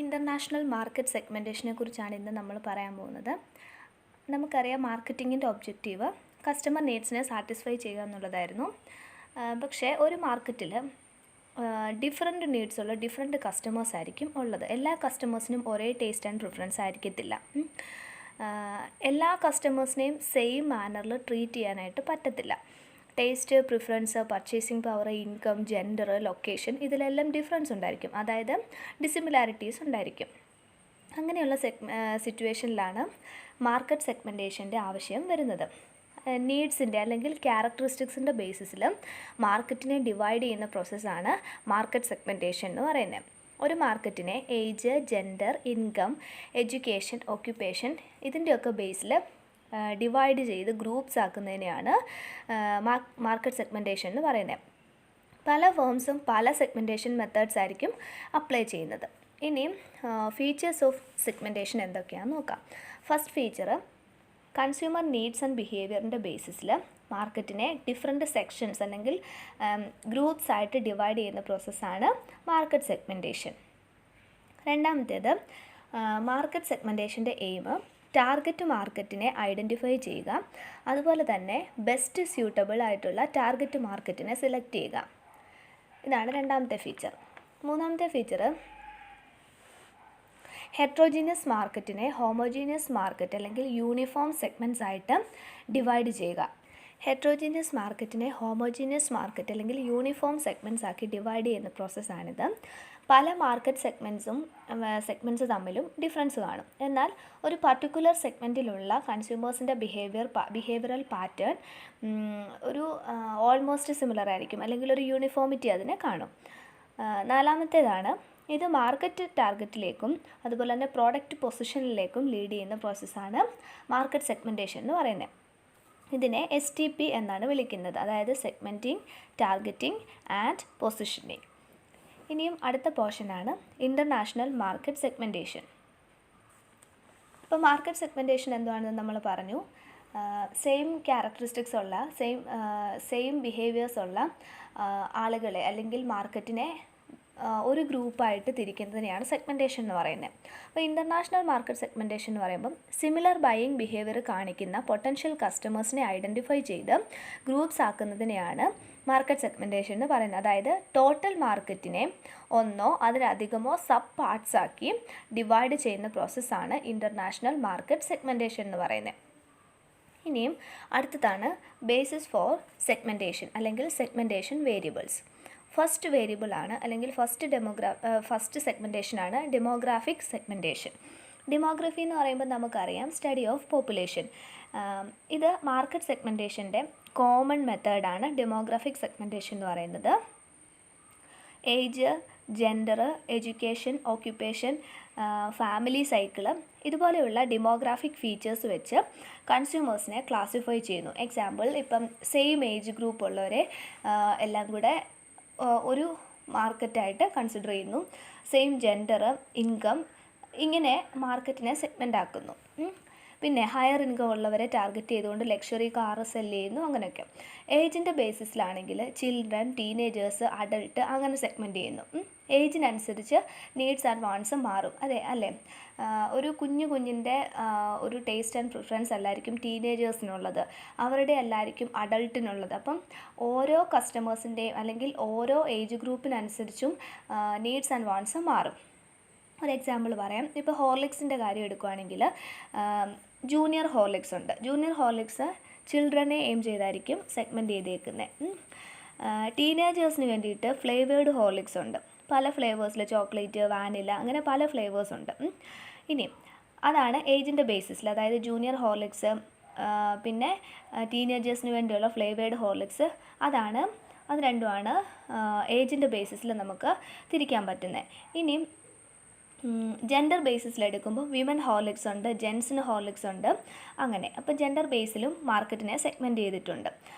International market സെഗ്മെൻറ്റേഷനെ കുറിച്ചാണ് ഇന്ന് നമ്മൾ പറയാൻ പോകുന്നത്. നമുക്കറിയാം മാർക്കറ്റിങ്ങിൻ്റെ ഒബ്ജക്റ്റീവ് കസ്റ്റമർ നീഡ്സിനെ സാറ്റിസ്ഫൈ ചെയ്യുക എന്നുള്ളതായിരുന്നു. പക്ഷേ ഒരു മാർക്കറ്റിൽ ഡിഫറെൻറ്റ് നീഡ്സുള്ള ഡിഫറെൻറ്റ് കസ്റ്റമേഴ്സ് ആയിരിക്കും ഉള്ളത്. എല്ലാ കസ്റ്റമേഴ്സിനും ഒരേ ടേസ്റ്റ് ആൻഡ് പ്രിഫറൻസ് ആയിരിക്കത്തില്ല. എല്ലാ കസ്റ്റമേഴ്സിനെയും സെയിം മാനറിൽ ട്രീറ്റ് ചെയ്യാനായിട്ട് പറ്റത്തില്ല. Taste, preference, purchasing power, income, gender, location ഇതിലെല്ലാം ഡിഫറൻസ് ഉണ്ടായിരിക്കും. അതായത് ഡിസിമിലാരിറ്റീസ് ഉണ്ടായിരിക്കും. അങ്ങനെയുള്ള സിറ്റുവേഷനിലാണ് മാർക്കറ്റ് സെഗ്മെൻറ്റേഷൻ്റെ ആവശ്യം വരുന്നത്. നീഡ്സിൻ്റെ അല്ലെങ്കിൽ ക്യാരക്ടറിസ്റ്റിക്സിൻ്റെ ബേസിസിൽ മാർക്കറ്റിനെ ഡിവൈഡ് ചെയ്യുന്ന പ്രോസസ്സാണ് മാർക്കറ്റ് സെഗ്മെൻറ്റേഷൻ എന്ന് പറയുന്നത്. ഒരു മാർക്കറ്റിനെ age, gender, income, education, occupation ഇതിൻ്റെയൊക്കെ ബേസിൽ ഡിവൈഡ് ചെയ്ത് ഗ്രൂപ്പ്സ് ആക്കുന്നതിനെയാണ് മാർക്കറ്റ് സെഗ്മെൻറ്റേഷൻ എന്ന് പറയുന്നത്. പല ഫേംസും പല സെഗ്മെൻറ്റേഷൻ മെത്തേഡ്സ് ആയിരിക്കും അപ്ലൈ ചെയ്യുന്നത്. ഇനിയും ഫീച്ചേഴ്സ് ഓഫ് സെഗ്മെൻറ്റേഷൻ എന്തൊക്കെയാണെന്ന് നോക്കാം. First feature, consumer needs and ബിഹേവിയറിൻ്റെ ബേസിസിൽ മാർക്കറ്റിനെ ഡിഫറെൻറ്റ് സെക്ഷൻസ് അല്ലെങ്കിൽ ഗ്രൂപ്പ്സ് ആയിട്ട് ഡിവൈഡ് ചെയ്യുന്ന പ്രോസസ്സാണ് മാർക്കറ്റ് സെഗ്മെൻറ്റേഷൻ. രണ്ടാമത്തേത്, മാർക്കറ്റ് സെഗ്മെൻറ്റേഷൻ്റെ എയിം ടാർഗറ്റ് മാർക്കറ്റിനെ ഐഡൻറ്റിഫൈ ചെയ്യുക, അതുപോലെ തന്നെ ബെസ്റ്റ് സ്യൂട്ടബിൾ ആയിട്ടുള്ള ടാർഗറ്റ് മാർക്കറ്റിനെ സെലക്ട് ചെയ്യുക. ഇതാണ് രണ്ടാമത്തെ ഫീച്ചർ. മൂന്നാമത്തെ ഫീച്ചർ, ഹെട്രോജീനിയസ് മാർക്കറ്റിനെ ഹോമോജീനിയസ് മാർക്കറ്റ് അല്ലെങ്കിൽ യൂണിഫോം സെഗ്മെൻറ്റ്സ് ആയിട്ട് ഡിവൈഡ് ചെയ്യുക. ഹെട്രോജീനിയസ് മാർക്കറ്റിനെ ഹോമോജീനിയസ് മാർക്കറ്റ് അല്ലെങ്കിൽ യൂണിഫോം സെഗ്മെൻറ്റ്സ് ആക്കി ഡിവൈഡ് ചെയ്യുന്ന പ്രോസസ്സാണിത്. പല മാർക്കറ്റ് സെഗ്മെൻറ്റ്സ് തമ്മിലും ഡിഫറൻസ് കാണും. എന്നാൽ ഒരു പർട്ടിക്കുലർ സെഗ്മെൻറ്റിലുള്ള കൺസ്യൂമേഴ്സിൻ്റെ ബിഹേവിയറൽ പാറ്റേൺ ഒരു ഓൾമോസ്റ്റ് സിമിലർ ആയിരിക്കും, അല്ലെങ്കിൽ ഒരു യൂണിഫോമിറ്റി അതിനെ കാണും. നാലാമത്തേതാണ്, ഇത് മാർക്കറ്റ് ടാർഗറ്റിലേക്കും അതുപോലെ തന്നെ പ്രോഡക്റ്റ് പൊസിഷനിലേക്കും ലീഡ് ചെയ്യുന്ന പ്രോസസ്സാണ് മാർക്കറ്റ് സെഗ്മെൻറ്റേഷൻ എന്ന് പറയുന്നത്. ഇതിനെ STP എന്നാണ് വിളിക്കുന്നത്, അതായത് സെഗ്മെൻറ്റിംഗ്, ടാർഗറ്റിംഗ് ആൻഡ് പൊസിഷനിങ്. ഇനിയും അടുത്ത പോർഷനാണ് ഇൻ്റർനാഷണൽ മാർക്കറ്റ് സെഗ്മെൻറ്റേഷൻ. ഇപ്പോൾ മാർക്കറ്റ് സെഗ്മെൻറ്റേഷൻ എന്താണെന്ന് നമ്മൾ പറഞ്ഞു. സെയിം ക്യാരക്ടറിസ്റ്റിക്സ് ഉള്ള സെയിം ബിഹേവിയേഴ്സ് ഉള്ള ആളുകളെ അല്ലെങ്കിൽ മാർക്കറ്റിനെ ഒരു ഗ്രൂപ്പായിട്ട് തിരിക്കുന്നതിനെയാണ് സെഗ്മെൻറ്റേഷൻ എന്ന് പറയുന്നത്. അപ്പോൾ ഇൻ്റർനാഷണൽ മാർക്കറ്റ് സെഗ്മെൻറ്റേഷൻ എന്ന് പറയുമ്പം സിമിലർ ബൈയിങ് ബിഹേവിയർ കാണിക്കുന്ന പൊട്ടൻഷ്യൽ കസ്റ്റമേഴ്സിനെ ഐഡൻറ്റിഫൈ ചെയ്ത് ഗ്രൂപ്പ്സ് ആക്കുന്നതിനെയാണ് മാർക്കറ്റ് സെഗ്മെൻറ്റേഷൻ എന്ന് പറയുന്നത്. അതായത് ടോട്ടൽ മാർക്കറ്റിനെ ഒന്നോ അതിലധികമോ സബ് പാർട്സ് ആക്കി ഡിവൈഡ് ചെയ്യുന്ന പ്രോസസ്സാണ് ഇൻ്റർനാഷണൽ മാർക്കറ്റ് സെഗ്മെൻറ്റേഷൻ എന്ന് പറയുന്നത്. ഇനിയും അടുത്തതാണ് ബേസിസ് ഫോർ സെഗ്മെൻറ്റേഷൻ അല്ലെങ്കിൽ സെഗ്മെൻറ്റേഷൻ വേരിയബിൾസ്. ഫസ്റ്റ് വേരിയബിൾ ആണ് അല്ലെങ്കിൽ ഫസ്റ്റ് സെഗ്മെൻറ്റേഷനാണ് ഡെമോഗ്രാഫിക് സെഗ്മെൻറ്റേഷൻ. ഡെമോഗ്രഫി എന്ന് പറയുമ്പോൾ നമുക്കറിയാം സ്റ്റഡി ഓഫ് പോപ്പുലേഷൻ. ഇത് മാർക്കറ്റ് സെഗ്മെൻറ്റേഷൻ്റെ കോമൺ മെത്തേഡാണ് ഡെമോഗ്രാഫിക് സെഗ്മെൻറ്റേഷൻ എന്ന് പറയുന്നത്. Age, gender, education, occupation, family cycle ഇതുപോലെയുള്ള ഡെമോഗ്രാഫിക് ഫീച്ചേഴ്സ് വെച്ച് കൺസ്യൂമേഴ്സിനെ ക്ലാസിഫൈ ചെയ്യുന്നു. എക്സാമ്പിൾ, ഇപ്പം സെയിം ഏജ് ഗ്രൂപ്പ് ഉള്ളവരെ എല്ലാം കൂടെ ഒരു മാർക്കറ്റായിട്ട് കൺസിഡർ ചെയ്യുന്നു. സെയിം ജെൻഡർ, ഇൻകം ഇങ്ങനെ മാർക്കറ്റിനെ സെഗ്മെൻ്റ് ആക്കുന്നു. പിന്നെ ഹയർ ഇൻകം ഉള്ളവരെ ടാർഗറ്റ് ചെയ്തുകൊണ്ട് ലക്ഷറി കാർ സെല് ചെയ്യുന്നു. അങ്ങനെയൊക്കെ ഏജിൻ്റെ ബേസിസിലാണെങ്കിൽ ചിൽഡ്രൻ, ടീനേജേഴ്സ്, അഡൾട്ട് അങ്ങനെ സെഗ്മെൻറ്റ് ചെയ്യുന്നു. ഏജിനനുസരിച്ച് നീഡ്സ് ആൻഡ് വാണ്ട്സ് മാറും. അല്ലേ ഒരു കുഞ്ഞിൻ്റെ ഒരു ടേസ്റ്റ് ആൻഡ് പ്രിഫറൻസ് അല്ലായിരിക്കും ടീനേജേഴ്സിനുള്ളത്, അവരുടെ അല്ലായിരിക്കും അഡൾട്ടിനുള്ളത്. അപ്പം ഓരോ കസ്റ്റമേഴ്സിൻ്റെയും അല്ലെങ്കിൽ ഓരോ ഏജ് ഗ്രൂപ്പിനനുസരിച്ചും നീഡ്സ് ആൻഡ് വാണ്ട്സ് മാറും. ഒരു എക്സാമ്പിൾ പറയാം. ഇപ്പോൾ ഹോർലിക്സിൻ്റെ കാര്യം എടുക്കുകയാണെങ്കിൽ ജൂനിയർ ഹോർലിക്സ് ഉണ്ട്. ജൂനിയർ ഹോർലിക്സ് ചിൽഡ്രനെ എയിം ചെയ്തായിരിക്കും സെഗ്മെൻറ്റ് ചെയ്തേക്കുന്നത്. ടീനേജേഴ്സിന് വേണ്ടിയിട്ട് ഫ്ലേവേർഡ് ഹോർലിക്സ് ഉണ്ട്. പല ഫ്ലേവേഴ്സിൽ ചോക്ലേറ്റ്, വാനില അങ്ങനെ പല ഫ്ലേവേഴ്സ് ഉണ്ട്. ഇനി അതാണ് ഏജിൻ്റെ ബേസിസിൽ, അതായത് ജൂനിയർ ഹോർലിക്സ്, പിന്നെ ടീനേജേഴ്സിന് വേണ്ടിയുള്ള ഫ്ലേവേർഡ് ഹോർലിക്സ്, അത് രണ്ടുമാണ് ഏജിൻ്റെ ബേസിസിൽ നമുക്ക് തിരിക്കാൻ പറ്റുന്നത്. ഇനി ജെൻഡർ ബേസിസിലെടുക്കുമ്പോൾ വിമൻ ഹോർലിക്സ് ഉണ്ട്, ജെൻസിന് ഹോർലിക്സ് ഉണ്ട്, അങ്ങനെ. അപ്പോൾ ജെൻഡർ ബേസിലും മാർക്കറ്റിനെ സെഗ്മെൻറ്റ് ചെയ്തിട്ടുണ്ട്.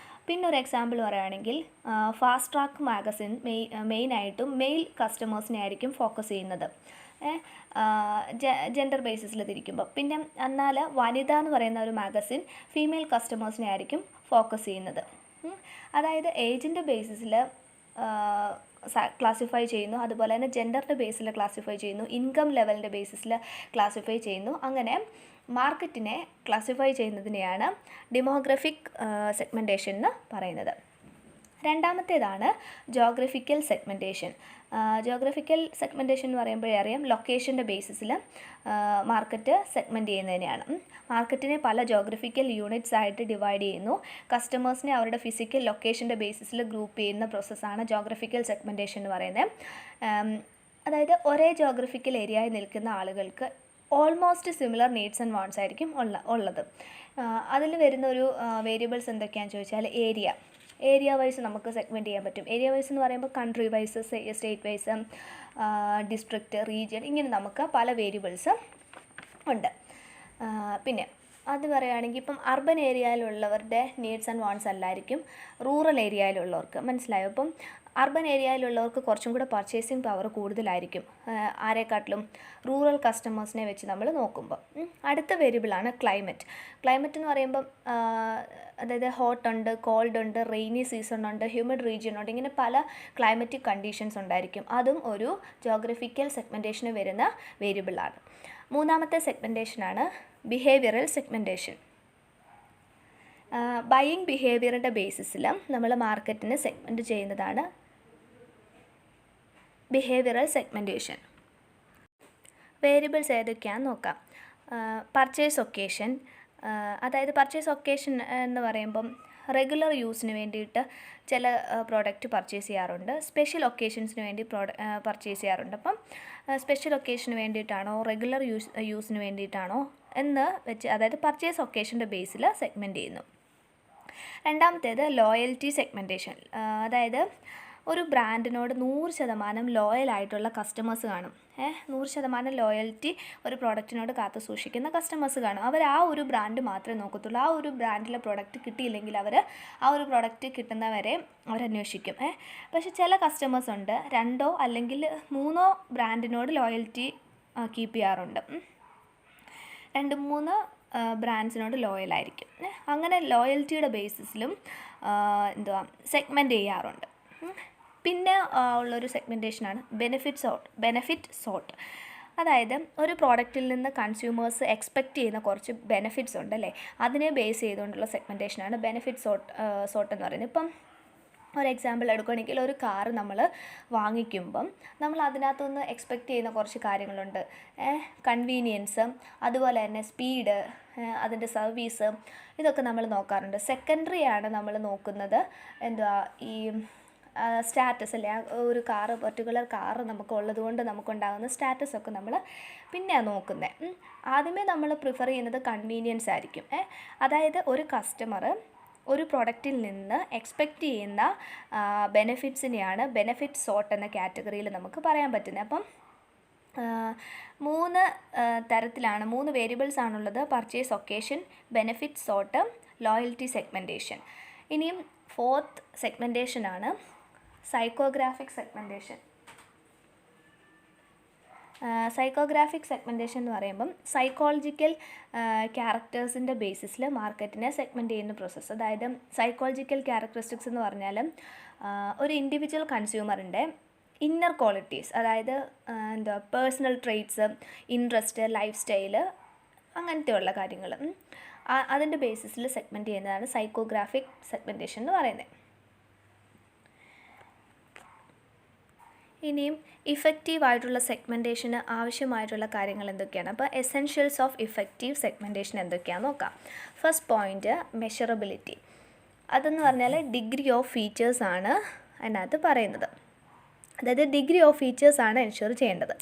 പിന്നെ ഒരു എക്സാമ്പിൾ പറയുകയാണെങ്കിൽ ഫാസ്റ്റ് ട്രാക്ക് മാഗസിൻ മെയിനായിട്ടും മെയിൽ കസ്റ്റമേഴ്സിനെ ആയിരിക്കും ഫോക്കസ് ചെയ്യുന്നത് ജെൻഡർ ബേസിസിൽ തിരിക്കുമ്പോൾ. പിന്നെ എന്നാൽ വനിത എന്ന് പറയുന്ന ഒരു മാഗസിൻ ഫീമെയിൽ കസ്റ്റമേഴ്സിനെ ആയിരിക്കും ഫോക്കസ് ചെയ്യുന്നത്. അതായത് ഏജിൻ്റെ ബേസിസിൽ ക്ലാസിഫൈ ചെയ്യുന്നു, അതുപോലെ തന്നെ ജെൻഡറിൻ്റെ ബേസിൽ ക്ലാസിഫൈ ചെയ്യുന്നു, ഇൻകം ലെവലിൻ്റെ ബേസിസിൽ ക്ലാസിഫൈ ചെയ്യുന്നു. അങ്ങനെ മാർക്കറ്റിനെ ക്ലാസിഫൈ ചെയ്യുന്നതിനെയാണ് ഡെമോഗ്രഫിക് സെഗ്മെൻറ്റേഷൻ എന്ന് പറയുന്നത്. രണ്ടാമത്തേതാണ് ജോഗ്രഫിക്കൽ സെഗ്മെൻറ്റേഷൻ. ജോഗ്രഫിക്കൽ സെഗ്മെൻറ്റേഷൻ എന്ന് പറയുമ്പോഴേ അറിയാം, ലൊക്കേഷൻ്റെ ബേസിസിൽ മാർക്കറ്റ് സെഗ്മെൻറ്റ് ചെയ്യുന്നതിനെയാണ്. മാർക്കറ്റിനെ പല ജോഗ്രഫിക്കൽ യൂണിറ്റ്സ് ആയിട്ട് ഡിവൈഡ് ചെയ്യുന്നു. കസ്റ്റമേഴ്സിനെ അവരുടെ ഫിസിക്കൽ ലൊക്കേഷൻ്റെ ബേസിസിൽ ഗ്രൂപ്പ് ചെയ്യുന്ന പ്രോസസ്സാണ് ജോഗ്രഫിക്കൽ സെഗ്മെൻറ്റേഷൻ എന്ന് പറയുന്നത്. അതായത് ഒരേ ജോഗ്രഫിക്കൽ ഏരിയയിൽ നിൽക്കുന്ന ആളുകൾക്ക് almost similar needs and wants ആയിരിക്കും ഉള്ളത്. അതിൽ വരുന്ന ഒരു വേരിയബിൾസ് എന്തൊക്കെയാണെന്ന് ചോദിച്ചാൽ ഏരിയ വൈസ് നമുക്ക് സെഗ്മെൻറ്റ് ചെയ്യാൻ പറ്റും. ഏരിയ വൈസ് എന്ന് പറയുമ്പോൾ country wise, state wise, district, region, ഇങ്ങനെ നമുക്ക് പല വേരിയബിൾസ് ഉണ്ട്. പിന്നെ അത് പറയുകയാണെങ്കിൽ ഇപ്പം അർബൻ ഏരിയയിലുള്ളവരുടെ നീഡ്സ് ആൻഡ് വാണ്ട്സ് അല്ലായിരിക്കും റൂറൽ ഏരിയയിലുള്ളവർക്ക്. മനസ്സിലായോ? അപ്പം അർബൻ ഏരിയയിലുള്ളവർക്ക് കുറച്ചും കൂടെ പർച്ചേസിങ് പവർ കൂടുതലായിരിക്കും ആരെക്കാട്ടിലും റൂറൽ കസ്റ്റമേഴ്സിനെ വെച്ച് നമ്മൾ നോക്കുമ്പോൾ. അടുത്ത വേരിയബിളാണ് ക്ലൈമറ്റ്. ക്ലൈമറ്റ് എന്ന് പറയുമ്പം അതായത് ഹോട്ട് ഉണ്ട്, കോൾഡ് ഉണ്ട്, റെയിനി സീസൺ ഉണ്ട്, ഹ്യൂമിഡ് റീജിയൻ ഉണ്ട്, ഇങ്ങനെ പല ക്ലൈമറ്റിക് കണ്ടീഷൻസ് ഉണ്ടായിരിക്കും. അതും ഒരു ജോഗ്രഫിക്കൽ സെഗ്മെൻറ്റേഷന് വരുന്ന വേരിയബിളാണ്. മൂന്നാമത്തെ സെഗ്മെൻറ്റേഷനാണ് ബിഹേവിയറൽ സെഗ്മെൻറ്റേഷൻ. ബൈയിങ് ബിഹേവിയറിൻ്റെ ബേസിസിൽ നമ്മൾ മാർക്കറ്റിനെ സെഗ്മെൻറ്റ് ചെയ്യുന്നതാണ് ബിഹേവിയറൽ സെഗ്മെൻറ്റേഷൻ. വേരിയബിൾസ് ഏതൊക്കെയാണെന്ന് നോക്കാം. പർച്ചേസ് ഒക്കേഷൻ, അതായത് പർച്ചേസ് ഒക്കേഷൻ എന്ന് പറയുമ്പം റെഗുലർ യൂസിന് വേണ്ടിയിട്ട് ചില പ്രോഡക്റ്റ് പർച്ചേസ് ചെയ്യാറുണ്ട്, സ്പെഷ്യൽ ഒക്കേഷൻസിന് വേണ്ടി പർച്ചേസ് ചെയ്യാറുണ്ട്. അപ്പം സ്പെഷ്യൽ ഒക്കേഷന് വേണ്ടിയിട്ടാണോ റെഗുലർ യൂസിന് വേണ്ടിയിട്ടാണോ എന്ന് വെച്ച്, അതായത് പർച്ചേസ് ഒക്കേഷൻ്റെ ബേസിൽ സെഗ്മെൻറ്റ് ചെയ്യുന്നു. രണ്ടാമത്തേത് ലോയൽറ്റി സെഗ്മെൻറ്റേഷൻ. അതായത് ഒരു ബ്രാൻഡിനോട് 100% ലോയലായിട്ടുള്ള കസ്റ്റമേഴ്സ് കാണും. 100% ലോയൽറ്റി ഒരു പ്രോഡക്റ്റിനോട് കാത്തു സൂക്ഷിക്കുന്ന കസ്റ്റമേഴ്സ് കാണും. അവർ ആ ഒരു ബ്രാൻഡ് മാത്രമേ നോക്കത്തുള്ളൂ. ആ ഒരു ബ്രാൻഡിലെ പ്രോഡക്റ്റ് കിട്ടിയില്ലെങ്കിൽ അവർ ആ ഒരു പ്രോഡക്റ്റ് കിട്ടുന്നവരെ അവരന്വേഷിക്കും. പക്ഷേ ചില കസ്റ്റമേഴ്സ് ഉണ്ട് 2 അല്ലെങ്കിൽ 3 ബ്രാൻഡിനോട് ലോയൽറ്റി കീപ്പ് ചെയ്യാറുണ്ട്. 2-3 ബ്രാൻഡ്സിനോട് ലോയലായിരിക്കും. അങ്ങനെ ലോയൽറ്റിയുടെ ബേസിസിലും സെഗ്മെൻറ്റ് ചെയ്യാറുണ്ട്. പിന്നെ ഉള്ളൊരു സെഗ്മെൻറ്റേഷനാണ് ബെനിഫിറ്റ് സോർട്ട്. അതായത് ഒരു പ്രോഡക്റ്റിൽ നിന്ന് കൺസ്യൂമേഴ്സ് എക്സ്പെക്റ്റ് ചെയ്യുന്ന കുറച്ച് ബെനിഫിറ്റ്സ് ഉണ്ടല്ലേ, അതിനെ ബേസ് ചെയ്തുകൊണ്ടുള്ള സെഗ്മെൻറ്റേഷനാണ് ബെനിഫിറ്റ് സോർട്ട് എന്ന് പറയുന്നത്. ഇപ്പം ഒരു എക്സാമ്പിൾ എടുക്കുകയാണെങ്കിൽ ഒരു കാറ് നമ്മൾ വാങ്ങിക്കുമ്പം നമ്മൾ അതിനകത്തുനിന്ന് എക്സ്പെക്റ്റ് ചെയ്യുന്ന കുറച്ച് കാര്യങ്ങളുണ്ട്. കൺവീനിയൻസ്, അതുപോലെ തന്നെ സ്പീഡ്, അതിൻ്റെ സർവീസ്, ഇതൊക്കെ നമ്മൾ നോക്കാറുണ്ട്. സെക്കൻഡറി ആണ് നമ്മൾ നോക്കുന്നത് ഈ സ്റ്റാറ്റസ് അല്ലേ, ഒരു കാറ് പർട്ടിക്കുലർ കാറ് നമുക്ക് ഉള്ളത് കൊണ്ട് നമുക്കുണ്ടാകുന്ന സ്റ്റാറ്റസൊക്കെ നമ്മൾ പിന്നെയാണ് നോക്കുന്നത്. ആദ്യമേ നമ്മൾ പ്രിഫർ ചെയ്യുന്നത് കൺവീനിയൻസ് ആയിരിക്കും. അതായത് ഒരു കസ്റ്റമർ ഒരു പ്രൊഡക്റ്റിൽ നിന്ന് എക്സ്പെക്റ്റ് ചെയ്യുന്ന ബെനിഫിറ്റ്സിനെയാണ് ബെനിഫിറ്റ് സോർട്ട് എന്ന കാറ്റഗറിയിൽ നമുക്ക് പറയാൻ പറ്റുന്നത്. അപ്പം 3 തരത്തിലാണ്, 3 വേരിയബിൾസ് ആണുള്ളത്: purchase occasion, benefit sort, loyalty segmentation. ഇനിയും 4th സെഗ്മെൻറ്റേഷനാണ് സൈക്കോഗ്രാഫിക് സെഗ്മെൻറ്റേഷൻ. സൈക്കോഗ്രാഫിക് സെഗ്മെൻറ്റേഷൻ എന്ന് പറയുമ്പം സൈക്കോളജിക്കൽ ക്യാരക്ടേഴ്സിൻ്റെ ബേസിസിൽ മാർക്കറ്റിനെ സെഗ്മെൻറ്റ് ചെയ്യുന്ന പ്രോസസ്സ്. അതായത് സൈക്കോളജിക്കൽ ക്യാരക്ടറിസ്റ്റിക്സ് എന്ന് പറഞ്ഞാൽ ഒരു ഇൻഡിവിജ്വൽ കൺസ്യൂമറിൻ്റെ ഇന്നർ ക്വാളിറ്റീസ്, അതായത് personal traits, interest, life style, അങ്ങനത്തെയുള്ള കാര്യങ്ങൾ അതിൻ്റെ ബേസിസിൽ സെഗ്മെൻറ്റ് ചെയ്യുന്നതാണ് സൈക്കോഗ്രാഫിക് സെഗ്മെൻറ്റേഷൻ എന്ന് പറയുന്നത്. ഇനിയും ഇഫക്റ്റീവായിട്ടുള്ള സെഗ്മെൻറ്റേഷന് ആവശ്യമായിട്ടുള്ള കാര്യങ്ങൾ എന്തൊക്കെയാണ്? അപ്പോൾ എസെൻഷ്യൽസ് ഓഫ് ഇഫക്റ്റീവ് സെഗ്മെൻറ്റേഷൻ എന്തൊക്കെയാണെന്ന് നോക്കാം. First point measurability. അതെന്ന് പറഞ്ഞാൽ ഡിഗ്രി ഓഫ് ഫീച്ചേഴ്സാണ് അതിനകത്ത് പറയുന്നത്. അതായത് ഡിഗ്രി ഓഫ് ഫീച്ചേഴ്സാണ് എൻഷുർ ചെയ്യേണ്ടത്.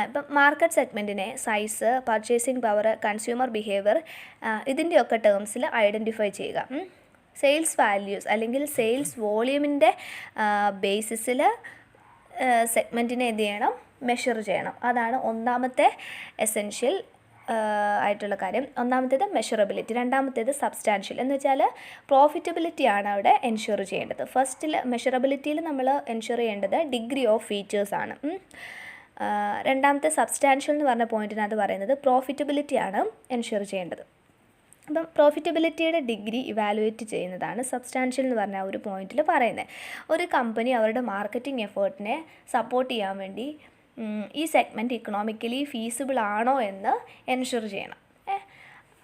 ഇപ്പം മാർക്കറ്റ് സെഗ്മെൻറ്റിനെ size, purchasing power, consumer behaviour, ഇതിൻ്റെയൊക്കെ ടേംസിൽ ഐഡൻറ്റിഫൈ ചെയ്യുക. സെയിൽസ് വാല്യൂസ് അല്ലെങ്കിൽ സെയിൽസ് വോളിയൂമിൻ്റെ ബേസിസിൽ സെഗ്മെൻറ്റിനെ എന്ത് ചെയ്യണം? മെഷർ ചെയ്യണം. അതാണ് ഒന്നാമത്തെ എസെൻഷ്യൽ ആയിട്ടുള്ള കാര്യം. ഒന്നാമത്തേത് മെഷറബിലിറ്റി, രണ്ടാമത്തേത് സബ്സ്റ്റാൻഷ്യൽ. എന്ന് വെച്ചാൽ പ്രോഫിറ്റബിലിറ്റിയാണ് അവിടെ എൻഷുർ ചെയ്യേണ്ടത്. ഫസ്റ്റിൽ മെഷറബിലിറ്റിയിൽ നമ്മൾ എൻഷുർ ചെയ്യേണ്ടത് ഡിഗ്രി ഓഫ് ഫീച്ചേഴ്സാണ്. രണ്ടാമത്തെ സബ്സ്റ്റാൻഷ്യൽ എന്ന് പറഞ്ഞ പോയിൻറ്റിനകത്ത് പറയുന്നത് പ്രോഫിറ്റബിലിറ്റിയാണ് എൻഷുർ ചെയ്യേണ്ടത്. അപ്പം പ്രോഫിറ്റബിലിറ്റിയുടെ ഡിഗ്രി ഇവാലുവേറ്റ് ചെയ്യുന്നതാണ് സബ്സ്റ്റാൻഷ്യൽ എന്ന് പറഞ്ഞ ഒരു പോയിന്റിൽ പറയുന്നത്. ഒരു കമ്പനി അവരുടെ മാർക്കറ്റിംഗ് എഫേർട്ടിനെ സപ്പോർട്ട് ചെയ്യാൻ വേണ്ടി ഈ സെഗ്മെൻറ്റ് ഇക്കണോമിക്കലി ഫീസിബിൾ ആണോ എന്ന് എൻഷുർ ചെയ്യണം.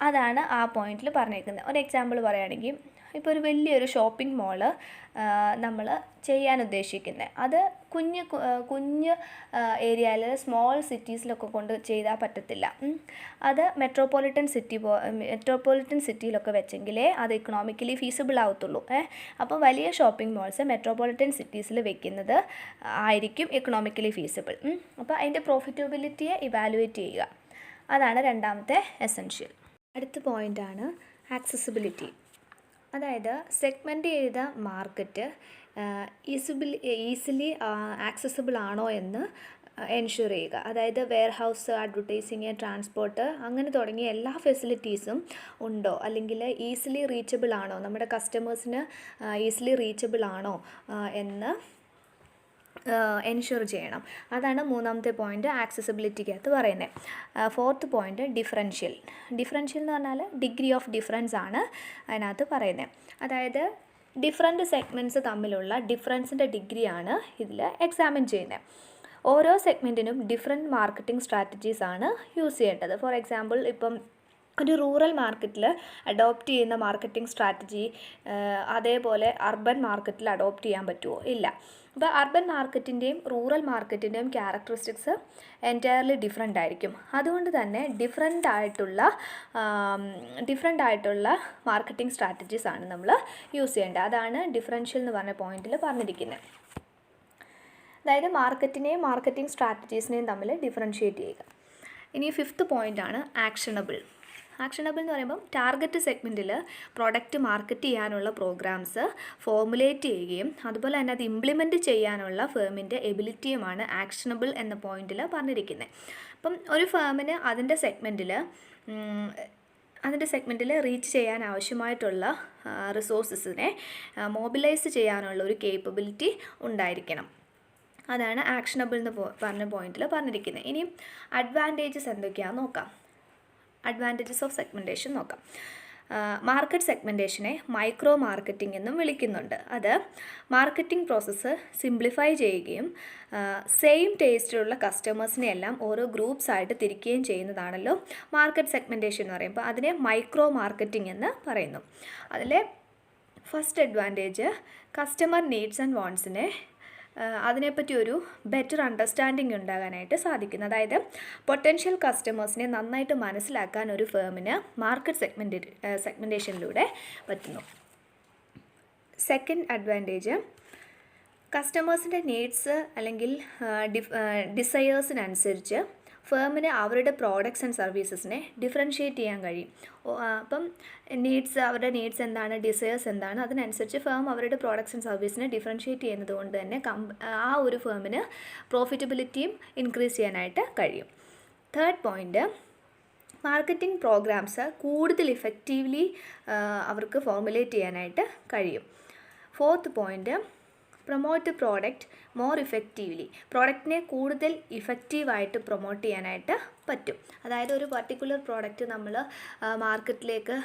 അതാണ് ആ പോയിന്റിൽ പറഞ്ഞേക്കുന്നത്. ഒരു എക്സാമ്പിൾ പറയുകയാണെങ്കിൽ, ഇപ്പോൾ ഒരു വലിയൊരു ഷോപ്പിംഗ് മോള് നമ്മൾ ചെയ്യാൻ ഉദ്ദേശിക്കുന്നത്, അത് കുഞ്ഞ് ഏരിയയിൽ സ്മോൾ സിറ്റീസിലൊക്കെ കൊണ്ട് ചെയ്താൽ പറ്റത്തില്ല. അത് മെട്രോപൊളിറ്റൻ സിറ്റിയിലൊക്കെ വെച്ചെങ്കിലേ അത് ഇക്കണോമിക്കലി ഫീസിബിൾ ആവത്തുള്ളൂ. അപ്പോൾ വലിയ ഷോപ്പിംഗ് മോൾസ് മെട്രോപൊളിറ്റൻ സിറ്റീസിൽ വെക്കുന്നത് ആയിരിക്കും ഇക്കണോമിക്കലി ഫീസിബിൾ. അപ്പോൾ അതിൻ്റെ പ്രോഫിറ്റബിലിറ്റിയെ ഇവാലുവേറ്റ് ചെയ്യുക. അതാണ് രണ്ടാമത്തെ എസെൻഷ്യൽ. അടുത്ത പോയിൻ്റാണ് ആക്സസിബിലിറ്റി. അതായത് സെഗ്മെൻറ്റ് ചെയ്ത മാർക്കറ്റ് ഈസിലി ആക്സസിബിൾ ആണോ എന്ന് എൻഷുർ ചെയ്യുക. അതായത് വെയർഹൗസ്, അഡ്വർടൈസിങ്, ട്രാൻസ്പോർട്ട് അങ്ങനെ തുടങ്ങിയ എല്ലാ ഫെസിലിറ്റീസും ഉണ്ടോ, അല്ലെങ്കിൽ ഈസിലി റീച്ചബിൾ ആണോ, നമ്മുടെ കസ്റ്റമേഴ്സിന് ഈസിലി റീച്ചബിൾ ആണോ എന്ന് എൻഷുർ ചെയ്യണം. അതാണ് മൂന്നാമത്തെ പോയിൻ്റ് ആക്സസിബിലിറ്റിക്കകത്ത് പറയുന്നത്. ഫോർത്ത് പോയിൻ്റ് ഡിഫറൻഷ്യൽ എന്ന് പറഞ്ഞാൽ ഡിഗ്രി ഓഫ് ഡിഫറൻസ് ആണ് അതിനകത്ത് പറയുന്നത്. അതായത് ഡിഫറൻറ്റ് സെഗ്മെൻറ്റ്സ് തമ്മിലുള്ള ഡിഫറൻസിൻ്റെ ഡിഗ്രിയാണ് ഇതിൽ എക്സാമിൻ ചെയ്യുന്നത്. ഓരോ സെഗ്മെൻറ്റിനും ഡിഫറെൻറ്റ് മാർക്കറ്റിംഗ് സ്ട്രാറ്റജീസ് ആണ് യൂസ് ചെയ്യേണ്ടത്. ഫോർ എക്സാമ്പിൾ, ഇപ്പം ഒരു റൂറൽ മാർക്കറ്റിൽ അഡോപ്റ്റ് ചെയ്യുന്ന മാർക്കറ്റിംഗ് സ്ട്രാറ്റജി അതേപോലെ അർബൻ മാർക്കറ്റിൽ അഡോപ്റ്റ് ചെയ്യാൻ പറ്റുമോ? ഇല്ല. അപ്പോൾ അർബൻ മാർക്കറ്റിൻ്റെയും റൂറൽ മാർക്കറ്റിൻ്റെയും ക്യാരക്ടറിസ്റ്റിക്സ് എൻറ്റയർലി ഡിഫറെൻ്റ് ആയിരിക്കും. അതുകൊണ്ട് തന്നെ ഡിഫറെൻ്റ് ആയിട്ടുള്ള മാർക്കറ്റിംഗ് സ്ട്രാറ്റജീസ് ആണ് നമ്മൾ യൂസ് ചെയ്യേണ്ടത്. അതാണ് ഡിഫറൻഷ്യൽ എന്ന് പറഞ്ഞ പോയിന്റിൽ പറഞ്ഞിരിക്കുന്നത്. അതായത് മാർക്കറ്റിനെയും മാർക്കറ്റിംഗ് സ്ട്രാറ്റജീസിനെയും തമ്മിൽ ഡിഫറൻഷ്യേറ്റ് ചെയ്യുക. ഇനി ഫിഫ്ത്ത് പോയിൻ്റാണ് ആക്ഷണബിൾ എന്ന് പറയുമ്പം ടാർഗറ്റ് സെഗ്മെൻറ്റിൽ പ്രോഡക്റ്റ് മാർക്കറ്റ് ചെയ്യാനുള്ള പ്രോഗ്രാംസ് ഫോർമുലേറ്റ് ചെയ്യുകയും അതുപോലെ തന്നെ അത് ഇംപ്ലിമെൻറ്റ് ചെയ്യാനുള്ള ഫേമിൻ്റെ എബിലിറ്റിയുമാണ് ആക്ഷണബിൾ എന്ന പോയിന്റിൽ പറഞ്ഞിരിക്കുന്നത്. അപ്പം ഒരു ഫേമിന് അതിൻ്റെ സെഗ്മെൻറ്റിൽ റീച്ച് ചെയ്യാൻ ആവശ്യമായിട്ടുള്ള റിസോഴ്സസിനെ മൊബിലൈസ് ചെയ്യാനുള്ള ഒരു കേപ്പബിലിറ്റി ഉണ്ടായിരിക്കണം. അതാണ് ആക്ഷണബിൾ എന്ന് പറഞ്ഞ പോയിന്റിൽ പറഞ്ഞിരിക്കുന്നത്. ഇനി അഡ്വാൻറ്റേജസ് എന്തൊക്കെയാണെന്ന് നോക്കാം. അഡ്വാൻറ്റേജസ് ഓഫ് സെഗ്മെൻറ്റേഷൻ നോക്കാം. മാർക്കറ്റ് സെഗ്മെൻറ്റേഷനെ മൈക്രോ മാർക്കറ്റിംഗ് എന്നും വിളിക്കുന്നുണ്ട്. അത് മാർക്കറ്റിംഗ് പ്രോസസ്സ് സിംപ്ലിഫൈ ചെയ്യുകയും സെയിം ടേസ്റ്റിലുള്ള കസ്റ്റമേഴ്സിനെ എല്ലാം ഓരോ ഗ്രൂപ്പ്സ് ആയിട്ട് തിരിക്കുകയും ചെയ്യുന്നതാണല്ലോ മാർക്കറ്റ് സെഗ്മെൻറ്റേഷൻ എന്ന് പറയുമ്പോൾ അതിനെ മൈക്രോ മാർക്കറ്റിംഗ് എന്ന് പറയുന്നു. അതിലെ first advantage customer needs and വാണ്ട്സിനെ അതിനെപ്പറ്റി ഒരു ബെറ്റർ അണ്ടർസ്റ്റാൻഡിങ് ഉണ്ടാകാനായിട്ട് സാധിക്കുന്നു. അതായത് പൊട്ടൻഷ്യൽ കസ്റ്റമേഴ്സിനെ നന്നായിട്ട് മനസ്സിലാക്കാൻ ഒരു ഫേമിന് മാർക്കറ്റ് സെഗ്മെൻറ്റേഷനിലൂടെ പറ്റുന്നു. സെക്കൻഡ് അഡ്വാൻറ്റേജ് കസ്റ്റമേഴ്സിൻ്റെ നീഡ്സ് അല്ലെങ്കിൽ ഡിസയേഴ്സിനനുസരിച്ച് ഫേമിന് അവരുടെ പ്രോഡക്ട്സ് ആൻഡ് സർവീസസിനെ ഡിഫറൻഷ്യേറ്റ് ചെയ്യാൻ കഴിയും. അപ്പം അവരുടെ നീഡ്സ് എന്താണ്, ഡിസയേഴ്സ് എന്താണ്, അതിനനുസരിച്ച് ഫേം അവരുടെ പ്രോഡക്ട്സ് ആൻഡ് സർവീസിനെ ഡിഫറൻഷ്യേറ്റ് ചെയ്യുന്നത് കൊണ്ട് തന്നെ ആ ഒരു ഫേമിന് പ്രോഫിറ്റബിലിറ്റിയും ഇൻക്രീസ് ചെയ്യാനായിട്ട് കഴിയും. തേർഡ് പോയിൻ്റ്, മാർക്കറ്റിംഗ് പ്രോഗ്രാംസ് കൂടുതൽ ഇഫക്റ്റീവ്ലി അവർക്ക് ഫോർമുലേറ്റ് ചെയ്യാനായിട്ട് കഴിയും. Fourth point, promote product more effectively. പ്രോഡക്റ്റിനെ കൂടുതൽ ഇഫക്റ്റീവായിട്ട് പ്രൊമോട്ട് ചെയ്യാനായിട്ട് പറ്റും. അതായത് ഒരു പർട്ടിക്കുലർ പ്രോഡക്റ്റ് നമ്മൾ മാർക്കറ്റിലേക്ക്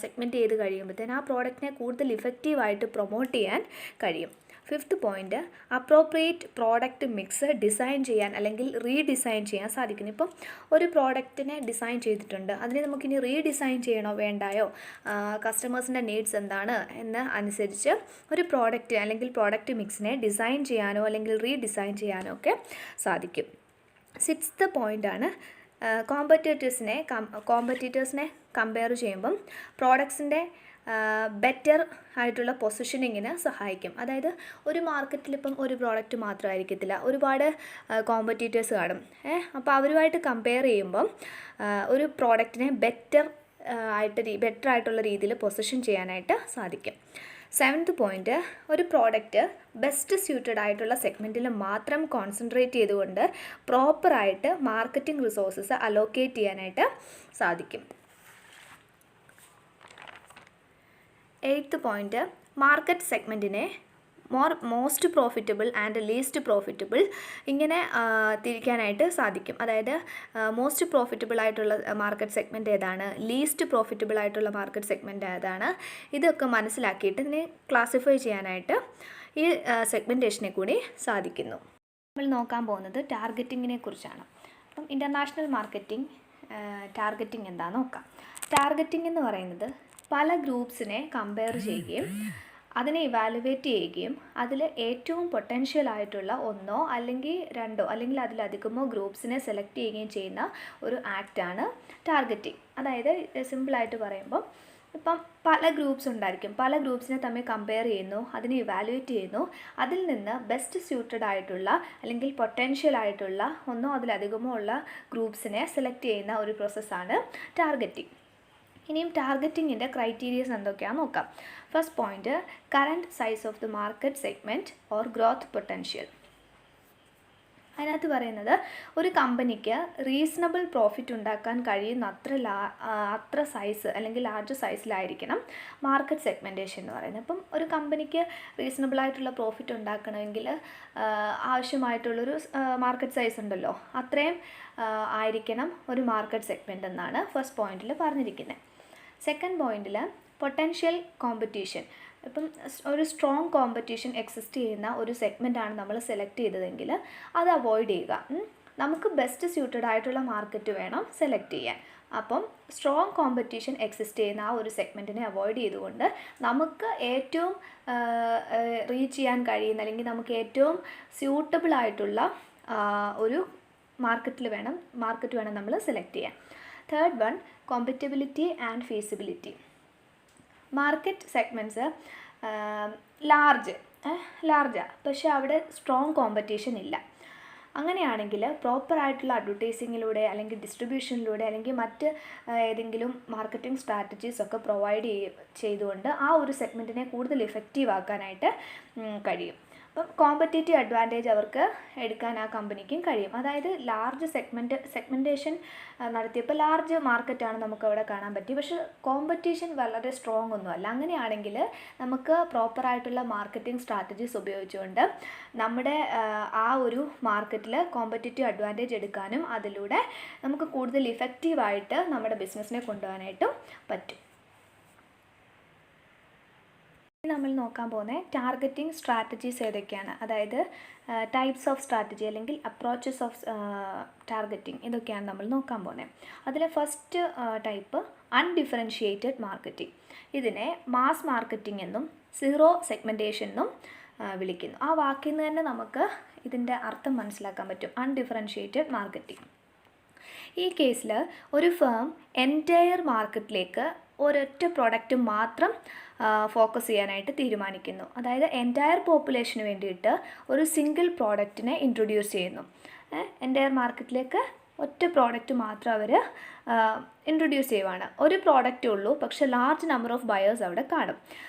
സെഗ്മെൻറ്റ് ചെയ്ത് കഴിയുമ്പോഴത്തേന് ആ പ്രോഡക്റ്റിനെ കൂടുതൽ ഇഫക്റ്റീവായിട്ട് പ്രൊമോട്ട് ചെയ്യാൻ കഴിയും. Fifth point, appropriate product mix design ചെയ്യാൻ അല്ലെങ്കിൽ റീഡിസൈൻ ചെയ്യാൻ സാധിക്കുന്നു. ഇപ്പം ഒരു പ്രോഡക്റ്റിനെ ഡിസൈൻ ചെയ്തിട്ടുണ്ട്, അതിനെ നമുക്കിനി റീഡിസൈൻ ചെയ്യണോ വേണ്ടായോ, കസ്റ്റമേഴ്സിൻ്റെ നീഡ്സ് എന്താണ് എന്ന് അനുസരിച്ച് ഒരു പ്രോഡക്റ്റ് അല്ലെങ്കിൽ പ്രോഡക്റ്റ് മിക്സിനെ ഡിസൈൻ ചെയ്യാനോ അല്ലെങ്കിൽ റീഡിസൈൻ ചെയ്യാനോ ഒക്കെ സാധിക്കും. സിക്സ്ത് പോയിൻ്റാണ് കോമ്പറ്റീറ്റേഴ്സിനെ കമ്പയർ ചെയ്യുമ്പം പ്രോഡക്ട്സിൻ്റെ ബെറ്റർ ആയിട്ടുള്ള പൊസിഷനിങ്ങിന് സഹായിക്കും. അതായത് ഒരു മാർക്കറ്റിലിപ്പം ഒരു പ്രോഡക്റ്റ് മാത്രമായിരിക്കത്തില്ല, ഒരുപാട് കോമ്പറ്റീറ്റേഴ്സ് കാണും. അപ്പോൾ അവരുമായിട്ട് കമ്പയർ ചെയ്യുമ്പം ഒരു പ്രോഡക്റ്റിനെ ബെറ്റർ ആയിട്ടുള്ള രീതിയിൽ പൊസിഷൻ ചെയ്യാനായിട്ട് സാധിക്കും. സെവൻത്ത് പോയിൻ്റ്, ഒരു പ്രോഡക്റ്റ് ബെസ്റ്റ് സ്യൂട്ടഡ് ആയിട്ടുള്ള സെഗ്മെൻറ്റിൽ മാത്രം കോൺസെൻട്രേറ്റ് ചെയ്തുകൊണ്ട് പ്രോപ്പറായിട്ട് മാർക്കറ്റിംഗ് റിസോഴ്സസ് അലോക്കേറ്റ് ചെയ്യാനായിട്ട് സാധിക്കും. എയ്ത്ത് പോയിൻ്റ്, മാർക്കറ്റ് സെഗ്മെൻറ്റിനെ most profitable and least profitable ഇങ്ങനെ തിരിക്കാനായിട്ട് സാധിക്കും. അതായത് മോസ്റ്റ് പ്രോഫിറ്റബിൾ ആയിട്ടുള്ള മാർക്കറ്റ് സെഗ്മെൻറ്റ് ഏതാണ്, ലീസ്റ്റ് പ്രോഫിറ്റബിൾ ആയിട്ടുള്ള മാർക്കറ്റ് സെഗ്മെൻറ്റ് ഏതാണ്, ഇതൊക്കെ മനസ്സിലാക്കിയിട്ട് ഇതിനെ ക്ലാസിഫൈ ചെയ്യാനായിട്ട് ഈ സെഗ്മെൻറ്റേഷനെ കൂടി സാധിക്കുന്നു. നമ്മൾ നോക്കാൻ പോകുന്നത് ടാർഗറ്റിങ്ങിനെ കുറിച്ചാണ്. അപ്പം ഇൻ്റർനാഷണൽ മാർക്കറ്റിംഗ് ടാർഗറ്റിംഗ് എന്താണെന്ന് നോക്കാം. ടാർഗറ്റിംഗ് എന്ന് പറയുന്നത് പല ഗ്രൂപ്പ്സിനെ കമ്പയർ ചെയ്യുകയും അതിനെ ഇവാലുവേറ്റ് ചെയ്യുകയും അതിൽ ഏറ്റവും പൊട്ടൻഷ്യൽ ആയിട്ടുള്ള ഒന്നോ അല്ലെങ്കിൽ രണ്ടോ അല്ലെങ്കിൽ അതിലധികമോ ഗ്രൂപ്പ്സിനെ സെലക്ട് ചെയ്യുകയും ചെയ്യുന്ന ഒരു ആക്റ്റാണ് ടാർഗറ്റിംഗ്. അതായത് സിമ്പിളായിട്ട് പറയുമ്പോൾ ഇപ്പം പല ഗ്രൂപ്പ്സ് ഉണ്ടായിരിക്കും, പല ഗ്രൂപ്പ്സിനെ തമ്മിൽ കമ്പയർ ചെയ്യുന്നു, അതിനെ ഇവാലുവേറ്റ് ചെയ്യുന്നു, അതിൽ നിന്ന് ബെസ്റ്റ് സ്യൂട്ടഡ് ആയിട്ടുള്ള അല്ലെങ്കിൽ പൊട്ടൻഷ്യൽ ആയിട്ടുള്ള ഒന്നോ അതിലധികമോ ഉള്ള ഗ്രൂപ്പ്സിനെ സെലക്ട് ചെയ്യുന്ന ഒരു പ്രോസസ്സാണ് ടാർഗറ്റിംഗ്. ഇനിയും ടാർഗറ്റിങ്ങിൻ്റെ ക്രൈറ്റീരിയസ് എന്തൊക്കെയാണെന്ന് നോക്കാം. First point, current size of the market segment or growth potential. അതിനകത്ത് പറയുന്നത് ഒരു കമ്പനിക്ക് റീസണബിൾ പ്രോഫിറ്റ് ഉണ്ടാക്കാൻ കഴിയുന്ന അത്ര സൈസ് അല്ലെങ്കിൽ ലാർജ് സൈസിലായിരിക്കണം മാർക്കറ്റ് സെഗ്മെൻറ്റേഷൻ എന്ന് പറയുന്നത്. അപ്പം ഒരു കമ്പനിക്ക് റീസണബിളായിട്ടുള്ള പ്രോഫിറ്റ് ഉണ്ടാക്കണമെങ്കിൽ ആവശ്യമായിട്ടുള്ളൊരു മാർക്കറ്റ് സൈസ് ഉണ്ടല്ലോ, അത്രയും ആയിരിക്കണം ഒരു മാർക്കറ്റ് സെഗ്മെൻറ്റ് എന്നാണ് ഫസ്റ്റ് പോയിന്റിൽ പറഞ്ഞിരിക്കുന്നത്. സെക്കൻഡ് പോയിന്റിൽ പൊട്ടൻഷ്യൽ കോമ്പറ്റീഷൻ. ഇപ്പം ഒരു സ്ട്രോങ് കോമ്പറ്റീഷൻ എക്സിസ്റ്റ് ചെയ്യുന്ന ഒരു സെഗ്മെൻറ്റാണ് നമ്മൾ സെലക്ട് ചെയ്തതെങ്കിൽ അത് അവോയ്ഡ് ചെയ്യുക. നമുക്ക് ബെസ്റ്റ് സ്യൂട്ടഡ് ആയിട്ടുള്ള മാർക്കറ്റ് വേണം സെലക്ട് ചെയ്യാൻ. അപ്പം സ്ട്രോങ് കോമ്പറ്റീഷൻ എക്സിസ്റ്റ് ചെയ്യുന്ന ആ ഒരു സെഗ്മെൻറ്റിനെ അവോയ്ഡ് ചെയ്തുകൊണ്ട് നമുക്ക് ഏറ്റവും റീച്ച് ചെയ്യാൻ കഴിയുന്ന അല്ലെങ്കിൽ നമുക്ക് ഏറ്റവും സ്യൂട്ടബിൾ ആയിട്ടുള്ള ഒരു മാർക്കറ്റ് വേണം നമ്മൾ സെലക്ട് ചെയ്യാൻ. Third one, compatibility and feasibility. Market segments ലാർജാണ്, പക്ഷേ അവിടെ സ്ട്രോങ് കോമ്പറ്റീഷൻ ഇല്ല. അങ്ങനെയാണെങ്കിൽ പ്രോപ്പറായിട്ടുള്ള അഡ്വർടൈസിങ്ങിലൂടെ അല്ലെങ്കിൽ ഡിസ്ട്രിബ്യൂഷനിലൂടെ അല്ലെങ്കിൽ മറ്റ് ഏതെങ്കിലും മാർക്കറ്റിംഗ് സ്ട്രാറ്റജീസ് ഒക്കെ പ്രൊവൈഡ് ചെയ്തുകൊണ്ട് ആ ഒരു സെഗ്മെൻറ്റിനെ കൂടുതൽ ഇഫക്റ്റീവ് ആക്കാനായിട്ട് അപ്പം കോമ്പറ്റേറ്റീവ് അഡ്വാൻറ്റേജ് അവർക്ക് എടുക്കാൻ ആ കമ്പനിക്കും കഴിയും. അതായത് ലാർജ് സെഗ്മെൻറ്റേഷൻ നടത്തിയപ്പോൾ ലാർജ് മാർക്കറ്റാണ് നമുക്കവിടെ കാണാൻ പറ്റി, പക്ഷേ കോമ്പറ്റീഷൻ വളരെ സ്ട്രോങ് ഒന്നുമല്ല. അങ്ങനെയാണെങ്കിൽ നമുക്ക് പ്രോപ്പറായിട്ടുള്ള മാർക്കറ്റിംഗ് സ്ട്രാറ്റജീസ് ഉപയോഗിച്ചുകൊണ്ട് നമ്മുടെ ആ ഒരു മാർക്കറ്റിൽ കോമ്പറ്റേറ്റീവ് അഡ്വാൻറ്റേജ് എടുക്കാനും അതിലൂടെ നമുക്ക് കൂടുതൽ ഇഫക്റ്റീവായിട്ട് നമ്മുടെ ബിസിനസ്സിനെ കൊണ്ടുപോകാനായിട്ടും പറ്റും. നമ്മൾ നോക്കാൻ പോകുന്നത് ടാർഗറ്റിംഗ് സ്ട്രാറ്റജീസ് ഏതൊക്കെയാണ്, അതായത് ടൈപ്സ് ഓഫ് സ്ട്രാറ്റജി അല്ലെങ്കിൽ അപ്രോച്ചസ് ഓഫ് ടാർഗറ്റിംഗ്, ഇതൊക്കെയാണ് നമ്മൾ നോക്കാൻ പോകുന്നത്. അതിൽ ഫസ്റ്റ് ടൈപ്പ് അൺഡിഫറൻഷിയേറ്റഡ് മാർക്കറ്റിംഗ്. ഇതിനെ മാസ് മാർക്കറ്റിംഗ് എന്നും സീറോ സെഗ്മെൻറ്റേഷൻ എന്നും വിളിക്കുന്നു. ആ വാക്കിൽ നിന്ന് തന്നെ നമുക്ക് ഇതിൻ്റെ അർത്ഥം മനസ്സിലാക്കാൻ പറ്റും, അൺഡിഫറൻഷിയേറ്റഡ് മാർക്കറ്റിംഗ്. ഈ കേസിൽ ഒരു ഫേം എൻറ്റയർ മാർക്കറ്റിലേക്ക് ഒരൊറ്റ പ്രോഡക്റ്റ് മാത്രം ഫോക്കസ് ചെയ്യാനായിട്ട് തീരുമാനിക്കുന്നു. അതായത് എൻറ്റയർ പോപ്പുലേഷന് വേണ്ടിയിട്ട് ഒരു സിംഗിൾ പ്രോഡക്റ്റിനെ ഇൻട്രൊഡ്യൂസ് ചെയ്യുന്നു. എൻറ്റയർ മാർക്കറ്റിലേക്ക് ഒറ്റ പ്രോഡക്റ്റ് മാത്രം അവർ ഇൻട്രൊഡ്യൂസ് ചെയ്യുവാണ്. ഒരു പ്രോഡക്റ്റേ ഉള്ളൂ, പക്ഷേ ലാർജ് നമ്പർ ഓഫ് ബയേഴ്സ് അവിടെ കാണും.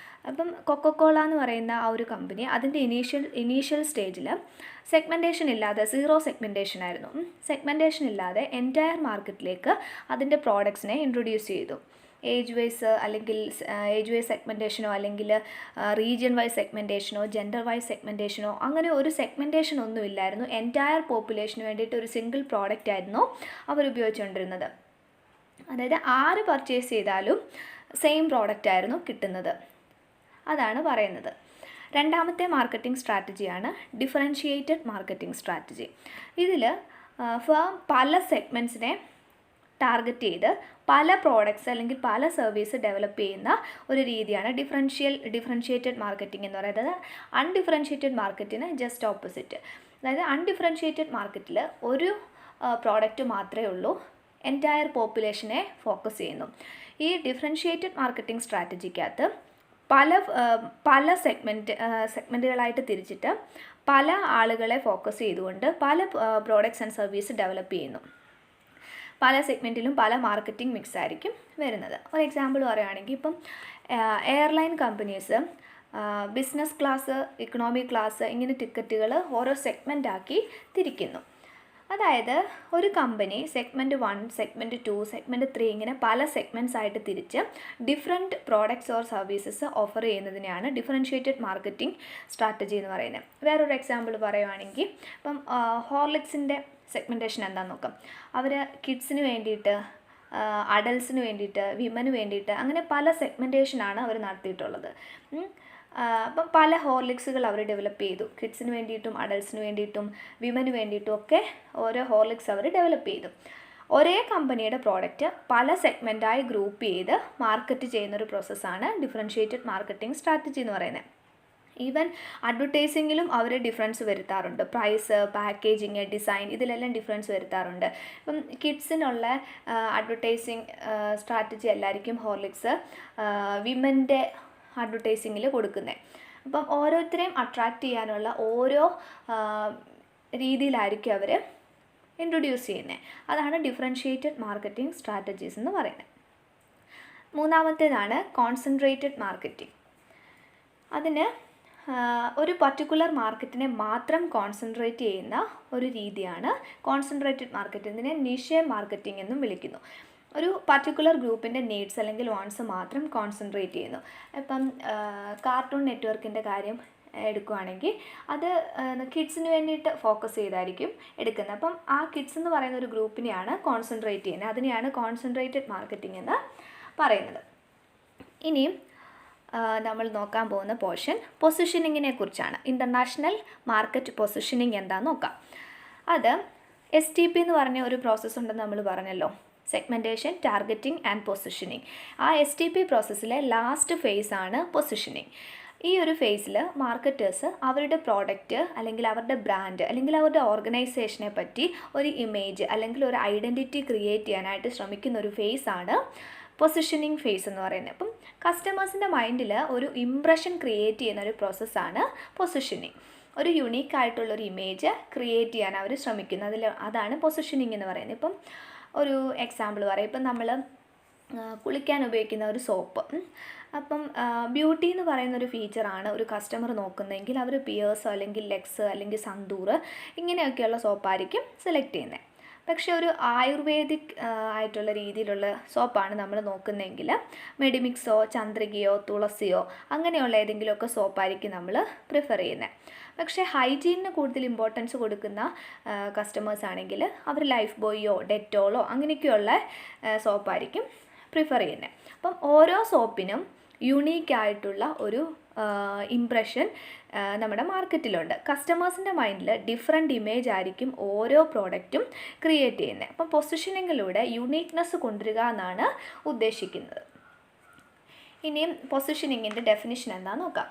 അപ്പം കൊക്കോകോള എന്ന് പറയുന്ന ആ ഒരു കമ്പനി അതിൻ്റെ ഇനീഷ്യൽ സ്റ്റേജിൽ സെഗ്മെൻറ്റേഷൻ ഇല്ലാതെ, സീറോ സെഗ്മെൻറ്റേഷൻ ആയിരുന്നു. സെഗ്മെൻറ്റേഷൻ ഇല്ലാതെ എൻറ്റയർ മാർക്കറ്റിലേക്ക് അതിൻ്റെ പ്രോഡക്ട്സിനെ ഇൻട്രൊഡ്യൂസ് ചെയ്തു. ഏജ് വൈസ് അല്ലെങ്കിൽ ഏജ് വൈസ് സെഗ്മെൻറ്റേഷനോ അല്ലെങ്കിൽ റീജിയൻ വൈസ് സെഗ്മെൻറ്റേഷനോ ജെൻഡർ വൈസ് സെഗ്മെൻറ്റേഷനോ അങ്ങനെ ഒരു സെഗ്മെൻറ്റേഷൻ ഒന്നും ഇല്ലായിരുന്നു. എൻറ്റയർ പോപ്പുലേഷന് വേണ്ടിയിട്ട് ഒരു സിംഗിൾ പ്രോഡക്റ്റ് ആയിരുന്നു അവർ ഉപയോഗിച്ചുകൊണ്ടിരുന്നത്. അതായത് ആര് പർച്ചേസ് ചെയ്താലും സെയിം പ്രോഡക്റ്റ് ആയിരുന്നു കിട്ടുന്നത്. അതാണ് പറയുന്നത്. രണ്ടാമത്തെ മാർക്കറ്റിംഗ് സ്ട്രാറ്റജിയാണ് ഡിഫറൻഷിയേറ്റഡ് മാർക്കറ്റിംഗ് സ്ട്രാറ്റജി. ഇതിൽ ഫേം പല സെഗ്മെൻറ്റ്സിനെ ടാർഗറ്റ് ചെയ്ത് പല പ്രോഡക്ട്സ് അല്ലെങ്കിൽ പല സർവീസ് ഡെവലപ്പ് ചെയ്യുന്ന ഒരു രീതിയാണ് ഡിഫറൻഷിയേറ്റഡ് മാർക്കറ്റിംഗ് എന്ന് പറയുന്നത്. അൺഡിഫറൻഷിയേറ്റഡ് മാർക്കറ്റിന് ജസ്റ്റ് ഓപ്പോസിറ്റ്. അതായത് അൺഡിഫറൻഷിയേറ്റഡ് മാർക്കറ്റിൽ ഒരു പ്രോഡക്റ്റ് മാത്രമേ ഉള്ളൂ, എൻറ്റയർ പോപ്പുലേഷനെ ഫോക്കസ് ചെയ്യുന്നു. ഈ ഡിഫറൻഷിയേറ്റഡ് മാർക്കറ്റിംഗ് സ്ട്രാറ്റജിക്കകത്ത് പല സെഗ്മെൻറ്റുകളായിട്ട് തിരിച്ചിട്ട് പല ആളുകളെ ഫോക്കസ് ചെയ്തുകൊണ്ട് പല പ്രോഡക്ട്സ് ആൻഡ് സർവീസ് ഡെവലപ്പ് ചെയ്യുന്നു. പല സെഗ്മെൻറ്റിലും പല മാർക്കറ്റിംഗ് മിക്സ് ആയിരിക്കും വരുന്നത്. ഒരു എക്സാമ്പിൾ പറയുകയാണെങ്കിൽ ഇപ്പം airline companies business class, economy class ഇങ്ങനെ ടിക്കറ്റുകൾ ഓരോ സെഗ്മെൻ്റാക്കി തിരിക്കുന്നു. അതായത് ഒരു കമ്പനി സെഗ്മെൻറ്റ് 1, സെഗ്മെൻറ്റ് 2, സെഗ്മെൻറ്റ് 3 ഇങ്ങനെ പല സെഗ്മെൻറ്റ്സ് ആയിട്ട് തിരിച്ച് different products or services offer ചെയ്യുന്നതിനെയാണ് ഡിഫറൻഷ്യേറ്റഡ് മാർക്കറ്റിംഗ് സ്ട്രാറ്റജി എന്ന് പറയുന്നത്. വേറൊരു എക്സാമ്പിൾ പറയുവാണെങ്കിൽ ഇപ്പം ഹോർലിക്സിൻ്റെ സെഗ്മെൻറ്റേഷൻ എന്താണെന്ന് നോക്കാം. അവർ കിഡ്സിന് വേണ്ടിയിട്ട്, അഡൽസിന് വേണ്ടിയിട്ട്, വിമന് വേണ്ടിയിട്ട് അങ്ങനെ പല സെഗ്മെൻറ്റേഷനാണ് അവർ നടത്തിയിട്ടുള്ളത്. അപ്പം പല ഹോർലിക്സുകൾ അവർ ഡെവലപ്പ് ചെയ്തു. കിഡ്സിന് വേണ്ടിയിട്ടും അഡൽസിന് വേണ്ടിയിട്ടും വിമന് വേണ്ടിയിട്ടും ഒക്കെ ഓരോ ഹോർലിക്സ് അവർ ഡെവലപ്പ് ചെയ്തു. ഒരേ കമ്പനിയുടെ പ്രോഡക്റ്റ് പല സെഗ്മെൻറ്റായി ഗ്രൂപ്പ് ചെയ്ത് മാർക്കറ്റ് ചെയ്യുന്നൊരു പ്രോസസ്സാണ് ഡിഫറൻഷ്യേറ്റഡ് മാർക്കറ്റിംഗ് സ്ട്രാറ്റജി എന്ന് പറയുന്നത്. ഈവൻ അഡ്വർടൈസിങ്ങിലും അവർ ഡിഫറൻസ് വരുത്താറുണ്ട്. പ്രൈസ്, പാക്കേജിങ്, ഡിസൈൻ ഇതിലെല്ലാം ഡിഫറൻസ് വരുത്താറുണ്ട്. ഇപ്പം കിഡ്സിനുള്ള അഡ്വർടൈസിങ് സ്ട്രാറ്റജി അല്ലായിരിക്കും ഹോർലിക്സ് വിമൻ്റെ അഡ്വർടൈസിങ്ങിൽ കൊടുക്കുന്നത്. അപ്പം ഓരോരുത്തരെയും അട്രാക്റ്റ് ചെയ്യാനുള്ള ഓരോ രീതിയിലായിരിക്കും അവർ ഇൻട്രൊഡ്യൂസ് ചെയ്യുന്നത്. അതാണ് ഡിഫറൻഷ്യേറ്റഡ് മാർക്കറ്റിംഗ് സ്ട്രാറ്റജീസ് എന്ന് പറയുന്നത്. മൂന്നാമത്തേതാണ് കോൺസെൻട്രേറ്റഡ് മാർക്കറ്റിംഗ്. അതിന് ഒരു പർട്ടിക്കുലർ മാർക്കറ്റിനെ മാത്രം കോൺസെൻട്രേറ്റ് ചെയ്യുന്ന ഒരു രീതിയാണ് കോൺസെൻട്രേറ്റഡ് മാർക്കറ്റിംഗ്. ഇതിനെ നിഷ് മാർക്കറ്റിംഗ് എന്നും വിളിക്കുന്നു. ഒരു പർട്ടിക്കുലർ ഗ്രൂപ്പിൻ്റെ നീഡ്സ് അല്ലെങ്കിൽ വാണ്ട്സ് മാത്രം കോൺസെൻട്രേറ്റ് ചെയ്യുന്നു. ഇപ്പം കാർട്ടൂൺ നെറ്റ്വർക്കിൻ്റെ കാര്യം എടുക്കുകയാണെങ്കിൽ അത് കിഡ്സിന് വേണ്ടിയിട്ട് ഫോക്കസ് ചെയ്തായിരിക്കും എടുക്കുന്നത്. അപ്പം ആ കിഡ്സ് എന്ന് പറയുന്ന ഒരു ഗ്രൂപ്പിനെയാണ് കോൺസെൻട്രേറ്റ് ചെയ്യുന്നത്. അതിനെയാണ് കോൺസെൻട്രേറ്റഡ് മാർക്കറ്റിംഗ് എന്ന് പറയുന്നത്. ഇനിയും നമ്മൾ നോക്കാൻ പോകുന്ന പോർഷൻ പൊസിഷനിങ്ങിനെ കുറിച്ചാണ്. ഇൻ്റർനാഷണൽ മാർക്കറ്റ് പൊസിഷനിങ് എന്താണെന്ന് നോക്കാം. അത് STP എന്ന് പറഞ്ഞ ഒരു പ്രോസസ്സ് ഉണ്ടെന്ന് നമ്മൾ പറഞ്ഞല്ലോ. Segmentation, targeting and positioning. ആ STP പ്രോസസ്സിലെ ലാസ്റ്റ് ഫേസ് ആണ് പൊസിഷനിങ്. ഈ ഒരു ഫേസിൽ മാർക്കറ്റേഴ്സ് അവരുടെ പ്രോഡക്റ്റ് അല്ലെങ്കിൽ അവരുടെ ബ്രാൻഡ് അല്ലെങ്കിൽ അവരുടെ ഓർഗനൈസേഷനെ പറ്റി ഒരു ഇമേജ് അല്ലെങ്കിൽ ഒരു ഐഡൻറ്റിറ്റി ക്രിയേറ്റ് ചെയ്യാനായിട്ട് ശ്രമിക്കുന്ന ഒരു ഫേസാണ് പൊസിഷനിങ് ഫേസ് എന്ന് പറയുന്നത്. അപ്പം കസ്റ്റമേഴ്സിൻ്റെ മൈൻഡിൽ ഒരു ഇംപ്രഷൻ ക്രിയേറ്റ് ചെയ്യുന്ന ഒരു പ്രോസസ്സാണ് പൊസിഷനിങ്. ഒരു യുണീക്കായിട്ടുള്ളൊരു ഇമേജ് ക്രിയേറ്റ് ചെയ്യാൻ അവർ ശ്രമിക്കുന്നത്. അതാണ് പൊസിഷനിങ് എന്ന് പറയുന്നത്. ഇപ്പം ഒരു എക്സാമ്പിൾ പറയാം. ഇപ്പം നമ്മൾ കുളിക്കാൻ ഉപയോഗിക്കുന്ന ഒരു സോപ്പ്. അപ്പം ബ്യൂട്ടി എന്ന് പറയുന്നൊരു ഫീച്ചറാണ് ഒരു കസ്റ്റമർ നോക്കുന്നതെങ്കിൽ അവർ പിയേഴ്സോ അല്ലെങ്കിൽ ലെക്സ് അല്ലെങ്കിൽ സന്തൂർ ഇങ്ങനെയൊക്കെയുള്ള സോപ്പായിരിക്കും സെലക്ട് ചെയ്യുന്നത്. പക്ഷേ ഒരു ആയുർവേദിക് ആയിട്ടുള്ള രീതിയിലുള്ള സോപ്പാണ് നമ്മൾ നോക്കുന്നതെങ്കിൽ മെഡിമിക്സോ ചന്ദ്രികയോ തുളസിയോ അങ്ങനെയുള്ള ഏതെങ്കിലുമൊക്കെ സോപ്പായിരിക്കും നമ്മൾ പ്രിഫർ ചെയ്യുന്നത്. പക്ഷേ ഹൈജീനിന് കൂടുതൽ ഇമ്പോർട്ടൻസ് കൊടുക്കുന്ന കസ്റ്റമേഴ്സ് ആണെങ്കിൽ അവർ ലൈഫ് ബോയിയോ ഡെറ്റോളോ അങ്ങനെയൊക്കെയുള്ള സോപ്പായിരിക്കും പ്രിഫർ ചെയ്യുന്നത്. അപ്പം ഓരോ സോപ്പിനും യുണീക്കായിട്ടുള്ള ഒരു ഇംപ്രഷൻ നമ്മുടെ മാർക്കറ്റിലുണ്ട്. കസ്റ്റമേഴ്സിൻ്റെ മൈൻഡിൽ ഡിഫറെൻ്റ് ഇമേജ് ആയിരിക്കും ഓരോ പ്രോഡക്റ്റും ക്രിയേറ്റ് ചെയ്യുന്നത്. അപ്പം പൊസിഷനിങ്ങിലൂടെ യുണീക്നെസ് കൊണ്ടുവരിക എന്നാണ് ഉദ്ദേശിക്കുന്നത്. ഇനിയും പൊസിഷനിങ്ങിൻ്റെ ഡെഫിനിഷൻ എന്താണെന്ന് നോക്കാം.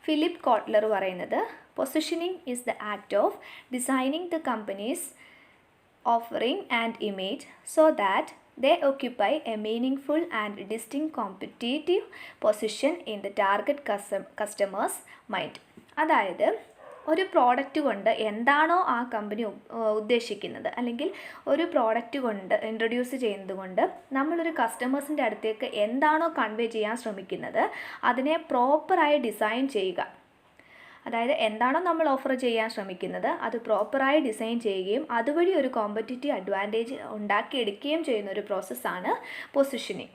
ഫിലിപ്പ് കോട്ട്ലർ പറയുന്നത് positioning is the act of designing the companies offering and image so that they occupy a meaningful and distinct competitive position in the target customers' mind. അതായത് ഒരു പ്രോഡക്റ്റ് കൊണ്ട് എന്താണോ ആ കമ്പനി ഉദ്ദേശിക്കുന്നത് അല്ലെങ്കിൽ ഒരു പ്രോഡക്റ്റ് കൊണ്ട് ഇൻട്രൊഡ്യൂസ് ചെയ്യുന്നത് കൊണ്ട് നമ്മളൊരു കസ്റ്റമേഴ്സിൻ്റെ അടുത്തേക്ക് എന്താണോ കൺവേ ചെയ്യാൻ ശ്രമിക്കുന്നത് അതിനെ പ്രോപ്പറായി ഡിസൈൻ ചെയ്യുക. അതായത് എന്താണോ നമ്മൾ ഓഫർ ചെയ്യാൻ ശ്രമിക്കുന്നത് അത് പ്രോപ്പറായി ഡിസൈൻ ചെയ്യുകയും അതുവഴി ഒരു കോമ്പറ്റിറ്റീവ് അഡ്വാൻറ്റേജ് ഉണ്ടാക്കിയെടുക്കുകയും ചെയ്യുന്ന ഒരു പ്രോസസ്സാണ് പൊസിഷനിങ്.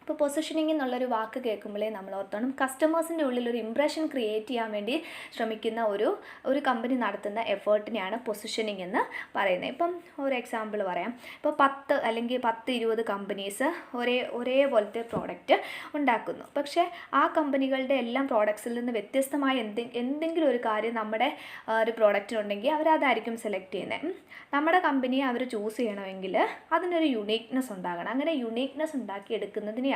ഇപ്പോൾ പൊസിഷനിങ് എന്നുള്ളൊരു വാക്ക് കേൾക്കുമ്പോഴേ നമ്മൾ ഓർത്തോണം കസ്റ്റമേഴ്സിൻ്റെ ഉള്ളിൽ ഒരു ഇംപ്രഷൻ ക്രിയേറ്റ് ചെയ്യാൻ വേണ്ടി ശ്രമിക്കുന്ന ഒരു കമ്പനി നടത്തുന്ന എഫേർട്ടിനെയാണ് പൊസിഷനിങ് എന്ന് പറയുന്നത്. ഇപ്പം ഒരു എക്സാമ്പിൾ പറയാം. ഇപ്പോൾ 10 അല്ലെങ്കിൽ 10-20 കമ്പനീസ് ഒരേപോലത്തെ പ്രോഡക്റ്റ് ഉണ്ടാക്കുന്നു. പക്ഷേ ആ കമ്പനികളുടെ എല്ലാം പ്രോഡക്ട്സിൽ നിന്ന് വ്യത്യസ്തമായ എന്തെങ്കിലും ഒരു കാര്യം നമ്മുടെ ഒരു പ്രോഡക്റ്റിനുണ്ടെങ്കിൽ അവരതായിരിക്കും സെലക്ട് ചെയ്യുന്നത്. നമ്മുടെ കമ്പനിയെ അവർ ചൂസ് ചെയ്യണമെങ്കിൽ അതിനൊരു യുണീക്നെസ് ഉണ്ടാകണം. അങ്ങനെ യുണീക്നെസ് ഉണ്ടാക്കിയെടുക്കുന്നതിനെയാണ്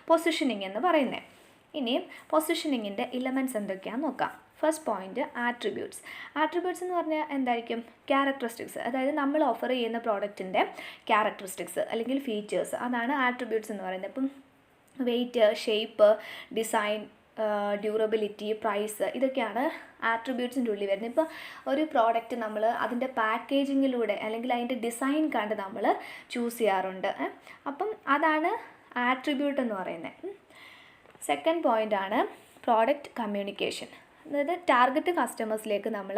പൊസിഷനിങ് എന്ന് പറയുന്നത്. ഇനി പൊസിഷനിങ്ങിൻ്റെ ഇലമെൻറ്റ്സ് എന്തൊക്കെയാണെന്ന് നോക്കാം. First point attributes. ആട്രിബ്യൂട്ട്സ് എന്ന് പറഞ്ഞാൽ എന്തായിരിക്കും? ക്യാരക്ടറിസ്റ്റിക്സ്. അതായത് നമ്മൾ ഓഫർ ചെയ്യുന്ന പ്രോഡക്റ്റിൻ്റെ ക്യാരക്ടറിസ്റ്റിക്സ് അല്ലെങ്കിൽ ഫീച്ചേഴ്സ്, അതാണ് ആട്രിബ്യൂട്ട്സ് എന്ന് പറയുന്നത്. ഇപ്പം weight, shape, design, durability, price ഇതൊക്കെയാണ് ആട്രിബ്യൂട്ട്സിൻ്റെ ഉള്ളിൽ വരുന്നത്. ഇപ്പോൾ ഒരു പ്രോഡക്റ്റ് നമ്മൾ അതിൻ്റെ പാക്കേജിങ്ങിലൂടെ അല്ലെങ്കിൽ അതിൻ്റെ ഡിസൈൻ കണ്ട് നമ്മൾ ചൂസ് ചെയ്യാറുണ്ട്. അപ്പം അതാണ് ആട്രിബ്യൂട്ട് എന്ന് പറയുന്നത്. സെക്കൻഡ് പോയിൻ്റാണ് പ്രോഡക്റ്റ് കമ്മ്യൂണിക്കേഷൻ. അതായത് ടാർഗറ്റ് കസ്റ്റമേഴ്സിലേക്ക് നമ്മൾ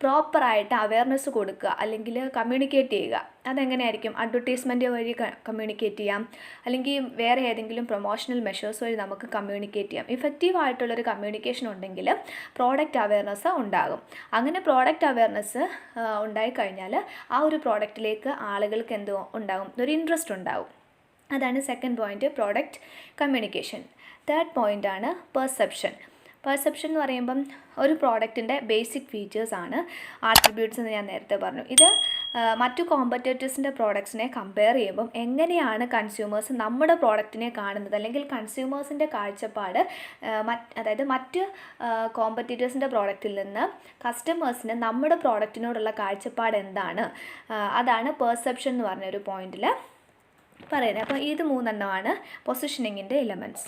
പ്രോപ്പറായിട്ട് അവയർനെസ് കൊടുക്കുക അല്ലെങ്കിൽ കമ്മ്യൂണിക്കേറ്റ് ചെയ്യുക. അതെങ്ങനെയായിരിക്കും? അഡ്വർടൈസ്മെൻറ്റ് വഴി കമ്മ്യൂണിക്കേറ്റ് ചെയ്യാം, അല്ലെങ്കിൽ വേറെ ഏതെങ്കിലും പ്രൊമോഷണൽ മെഷേഴ്സ് വഴി നമുക്ക് കമ്മ്യൂണിക്കേറ്റ് ചെയ്യാം. ഇഫക്റ്റീവായിട്ടുള്ളൊരു കമ്മ്യൂണിക്കേഷൻ ഉണ്ടെങ്കിൽ പ്രോഡക്റ്റ് അവയർനെസ് ഉണ്ടാകും. അങ്ങനെ പ്രോഡക്റ്റ് അവയർനെസ് ഉണ്ടായിക്കഴിഞ്ഞാൽ ആ ഒരു പ്രോഡക്റ്റിലേക്ക് ആളുകൾക്ക് എന്തോ ഉണ്ടാകും, ഒരു ഇൻട്രസ്റ്റ് ഉണ്ടാകും. അതാണ് second point, product communication. Third പോയിൻ്റാണ് പെർസെപ്ഷൻ. പെർസെപ്ഷൻ എന്ന് പറയുമ്പം ഒരു പ്രോഡക്റ്റിൻ്റെ ബേസിക് ഫീച്ചേഴ്സാണ് ആട്രിബ്യൂട്ട്സ് എന്ന് ഞാൻ നേരത്തെ പറഞ്ഞു. ഇത് മറ്റു കോമ്പറ്റേറ്റേഴ്സിൻ്റെ പ്രോഡക്ട്സിനെ കമ്പയർ ചെയ്യുമ്പം എങ്ങനെയാണ് കൺസ്യൂമേഴ്സ് നമ്മുടെ പ്രോഡക്റ്റിനെ കാണുന്നത്, അല്ലെങ്കിൽ കൺസ്യൂമേഴ്സിൻ്റെ കാഴ്ചപ്പാട് അതായത് മറ്റ് കോമ്പറ്റേറ്റേഴ്സിൻ്റെ പ്രോഡക്റ്റിൽ നിന്ന് കസ്റ്റമേഴ്സിന് നമ്മുടെ പ്രോഡക്റ്റിനോടുള്ള കാഴ്ചപ്പാട് എന്താണ്, അതാണ് പെർസെപ്ഷൻ എന്ന് പറഞ്ഞൊരു പോയിന്റിൽ പറയുന്നത്. അപ്പോൾ ഇത് 3 പൊസിഷനിങ്ങിൻ്റെ എലമെൻറ്റ്സ്.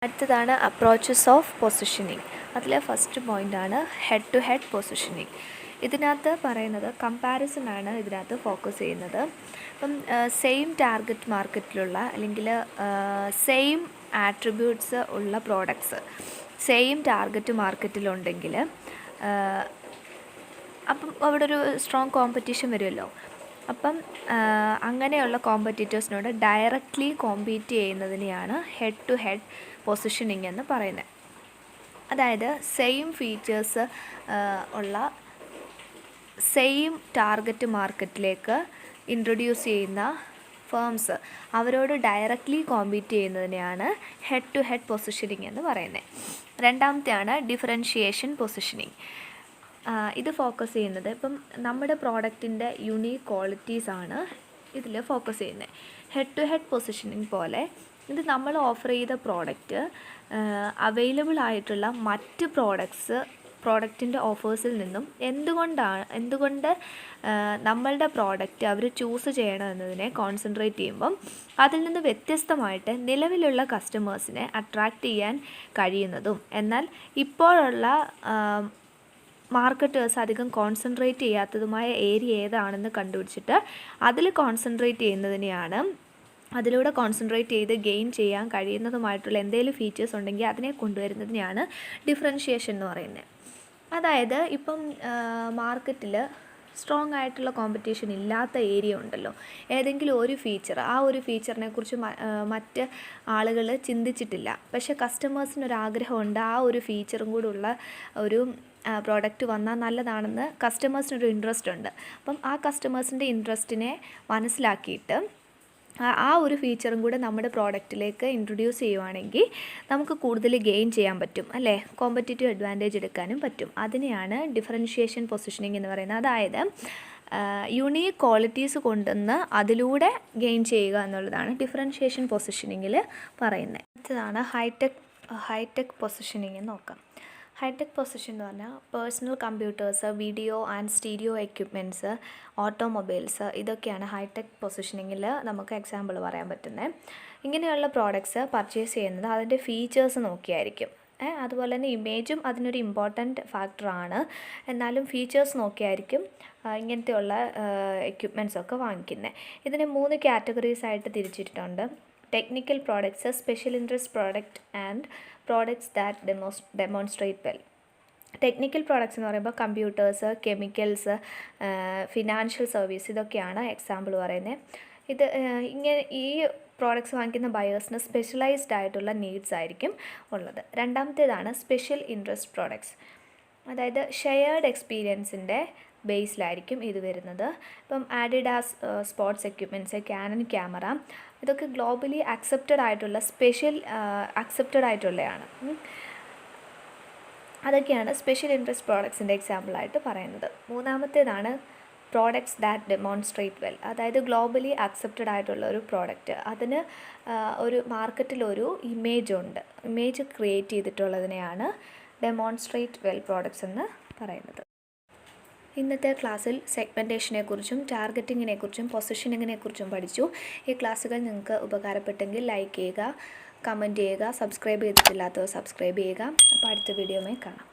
അടുത്തതാണ് അപ്രോച്ചസ് ഓഫ് പൊസിഷനിങ്. അതിലെ ഫസ്റ്റ് പോയിൻ്റാണ് ഹെഡ് ടു ഹെഡ് പൊസിഷനിങ്. ഇതിനകത്ത് പറയുന്നത് കമ്പാരിസൺ ഇതിനകത്ത് ഫോക്കസ് ചെയ്യുന്നത്. അപ്പം സെയിം ടാർഗറ്റ് മാർക്കറ്റിലുള്ള അല്ലെങ്കിൽ സെയിം ആട്രിബ്യൂട്ട്സ് ഉള്ള പ്രോഡക്ട്സ് സെയിം ടാർഗറ്റ് മാർക്കറ്റിലുണ്ടെങ്കിൽ അപ്പം അവിടെ ഒരു സ്ട്രോങ് കോമ്പറ്റീഷൻ വരുമല്ലോ. അപ്പം അങ്ങനെയുള്ള കോമ്പറ്റീറ്റേഴ്സിനോട് ഡയറക്റ്റ്ലി കോമ്പീറ്റ് ചെയ്യുന്നതിനെയാണ് ഹെഡ് ടു ഹെഡ് പൊസിഷനിങ് എന്ന് പറയുന്നത്. അതായത് സെയിം ഫീച്ചേഴ്സ് ഉള്ള സെയിം ടാർഗറ്റ് മാർക്കറ്റിലേക്ക് ഇൻട്രൊഡ്യൂസ് ചെയ്യുന്ന ഫേംസ് അവരോട് ഡയറക്റ്റ്ലി കോമ്പീറ്റ് ചെയ്യുന്നതിനെയാണ് ഹെഡ് ടു ഹെഡ് പൊസിഷനിങ് എന്ന് പറയുന്നത്. രണ്ടാമത്തെയാണ് ഡിഫറൻഷിയേഷൻ പൊസിഷനിങ്. ഇത് ഫോക്കസ് ചെയ്യുന്നത് ഇപ്പം നമ്മുടെ പ്രോഡക്റ്റിൻ്റെ യുണീക്ക് ക്വാളിറ്റീസാണ് ഇതിൽ ഫോക്കസ് ചെയ്യുന്നത്. ഹെഡ് ടു ഹെഡ് പൊസിഷനിങ് പോലെ ഇത് നമ്മൾ ഓഫർ ചെയ്ത പ്രോഡക്റ്റ് അവൈലബിൾ ആയിട്ടുള്ള മറ്റ് പ്രോഡക്റ്റിൻ്റെ ഓഫേഴ്സിൽ നിന്നും എന്തുകൊണ്ട് നമ്മളുടെ പ്രോഡക്റ്റ് അവർ ചൂസ് ചെയ്യണം എന്നതിനെ കോൺസെൻട്രേറ്റ് ചെയ്യുമ്പം അതിൽ നിന്ന് വ്യത്യസ്തമായിട്ട് നിലവിലുള്ള കസ്റ്റമേഴ്സിനെ അട്രാക്റ്റ് ചെയ്യാൻ കഴിയുന്നതും, എന്നാൽ ഇപ്പോഴുള്ള മാർക്കറ്റേഴ്സ് അധികം കോൺസെൻട്രേറ്റ് ചെയ്യാത്തതുമായ ഏരിയ ഏതാണെന്ന് കണ്ടുപിടിച്ചിട്ട് അതിൽ കോൺസെൻട്രേറ്റ് ചെയ്യുന്നതിനെയാണ്, അതിലൂടെ കോൺസെൻട്രേറ്റ് ചെയ്ത് ഗെയിൻ ചെയ്യാൻ കഴിയുന്നതുമായിട്ടുള്ള എന്തെങ്കിലും ഫീച്ചേഴ്സ് ഉണ്ടെങ്കിൽ അതിനെ കൊണ്ടുവരുന്നതിനെയാണ് ഡിഫറൻഷിയേഷൻ എന്ന് പറയുന്നത്. അതായത് ഇപ്പം മാർക്കറ്റിൽ സ്ട്രോങ് ആയിട്ടുള്ള കോമ്പറ്റീഷൻ ഇല്ലാത്ത ഏരിയ ഉണ്ടല്ലോ, ഏതെങ്കിലും ഒരു ഫീച്ചർ, ആ ഒരു ഫീച്ചറിനെ കുറിച്ച് മറ്റ് ആളുകൾ ചിന്തിച്ചിട്ടില്ല, പക്ഷേ കസ്റ്റമേഴ്സിനൊരാഗ്രഹമുണ്ട് ആ ഒരു ഫീച്ചറും കൂടെ ഉള്ള ഒരു പ്രോഡക്റ്റ് വന്നാൽ നല്ലതാണെന്ന് കസ്റ്റമേഴ്സിനൊരു ഇൻട്രസ്റ്റ് ഉണ്ട്. അപ്പം ആ കസ്റ്റമേഴ്സിൻ്റെ ഇൻട്രസ്റ്റിനെ മനസ്സിലാക്കിയിട്ട് ആ ഒരു ഫീച്ചറും കൂടെ നമ്മുടെ പ്രോഡക്റ്റിലേക്ക് ഇൻട്രൊഡ്യൂസ് ചെയ്യുവാണെങ്കിൽ നമുക്ക് കൂടുതൽ ഗെയിൻ ചെയ്യാൻ പറ്റും, അല്ലേ? കോമ്പറ്റീറ്റീവ് അഡ്വാൻറ്റേജ് എടുക്കാനും പറ്റും. അതിനെയാണ് ഡിഫറൻഷിയേഷൻ പൊസിഷനിങ് എന്ന് പറയുന്നത്. അതായത് യുണീക്ക് ക്വാളിറ്റീസ് കൊണ്ടുവന്ന് അതിലൂടെ ഗെയിൻ ചെയ്യുക എന്നുള്ളതാണ് ഡിഫറൻഷിയേഷൻ പൊസിഷനിങ്ങിൽ പറയുന്നത്. അടുത്തതാണ് ഹൈടെക് പൊസിഷനിങ് നോക്കാം. ഹൈടെക് പൊസിഷൻ എന്ന് പറഞ്ഞാൽ personal computers, video and stereo equipments, automobiles, ഇതൊക്കെയാണ് ഹൈടെക് പൊസിഷനിങ്ങിൽ നമുക്ക് എക്സാമ്പിൾ പറയാൻ പറ്റുന്നത്. ഇങ്ങനെയുള്ള പ്രോഡക്ട്സ് പർച്ചേസ് ചെയ്യുന്നത് അതിൻ്റെ ഫീച്ചേഴ്സ് നോക്കിയായിരിക്കും. അതുപോലെ തന്നെ ഇമേജും അതിനൊരു ഇമ്പോർട്ടൻറ്റ് ഫാക്ടറാണ്. എന്നാലും ഫീച്ചേഴ്സ് നോക്കിയായിരിക്കും ഇങ്ങനത്തെയുള്ള എക്യുപ്മെൻറ്റ്സൊക്കെ വാങ്ങിക്കുന്നത്. ഇതിനെ 3 കാറ്റഗറീസ് ആയിട്ട് തിരിച്ചിട്ടുണ്ട്. Technical products, special interest product and products that demonstrate well. Technical products എന്ന് പറയുമ്പോൾ കമ്പ്യൂട്ടേഴ്സ്, കെമിക്കൽസ്, ഫിനാൻഷ്യൽ സർവീസ്, ഇതൊക്കെയാണ് എക്സാമ്പിൾ പറയുന്നത്. ഈ പ്രോഡക്ട്സ് വാങ്ങിക്കുന്ന ബയേഴ്സിന് സ്പെഷ്യലൈസ്ഡ് ആയിട്ടുള്ള നീഡ്സ് ആയിരിക്കും ഉള്ളത്. രണ്ടാമത്തേതാണ് സ്പെഷ്യൽ ഇൻട്രസ്റ്റ് പ്രോഡക്ട്സ്. അതായത് ഷെയർഡ് എക്സ്പീരിയൻസിൻ്റെ ബേസിലായിരിക്കും ഇത് വരുന്നത്. ഇപ്പം Adidas sports equipments, Canon camera, ഇതൊക്കെ ഗ്ലോബലി അക്സെപ്റ്റഡ് ആയിട്ടുള്ള അക്സെപ്റ്റഡ് ആയിട്ടുള്ളതാണ്. അതൊക്കെയാണ് സ്പെഷ്യൽ ഇൻട്രസ്റ്റ് പ്രോഡക്ട്സിൻ്റെ എക്സാമ്പിളായിട്ട് പറയുന്നത്. മൂന്നാമത്തേതാണ് പ്രോഡക്ട്സ് ദാറ്റ് ഡെമോൺസ്ട്രേറ്റ് വെൽ. അതായത് ഗ്ലോബലി അക്സെപ്റ്റഡ് ആയിട്ടുള്ള ഒരു പ്രോഡക്റ്റ്, അതിന് ഒരു മാർക്കറ്റിലൊരു ഇമേജ് ക്രിയേറ്റ് ചെയ്തിട്ടുള്ളതിനെയാണ് ഡെമോൺസ്ട്രേറ്റ് വെൽ പ്രോഡക്ട്സ് എന്ന് പറയുന്നത്. ഇന്നത്തെ ക്ലാസ്സിൽ സെഗ്മെൻറ്റേഷനെക്കുറിച്ചും ടാർഗറ്റിങ്ങിനെക്കുറിച്ചും പൊസിഷനിങ്ങിനെക്കുറിച്ചും പഠിച്ചു. ഈ ക്ലാസ്സുകൾ നിങ്ങൾക്ക് ഉപകാരപ്പെട്ടെങ്കിൽ ലൈക്ക് ചെയ്യുക, കമൻറ്റ് ചെയ്യുക, സബ്സ്ക്രൈബ് ചെയ്തിട്ടില്ലാത്തവർ സബ്സ്ക്രൈബ് ചെയ്യുക. അപ്പോൾ അടുത്ത വീഡിയോയിൽ കാണാം.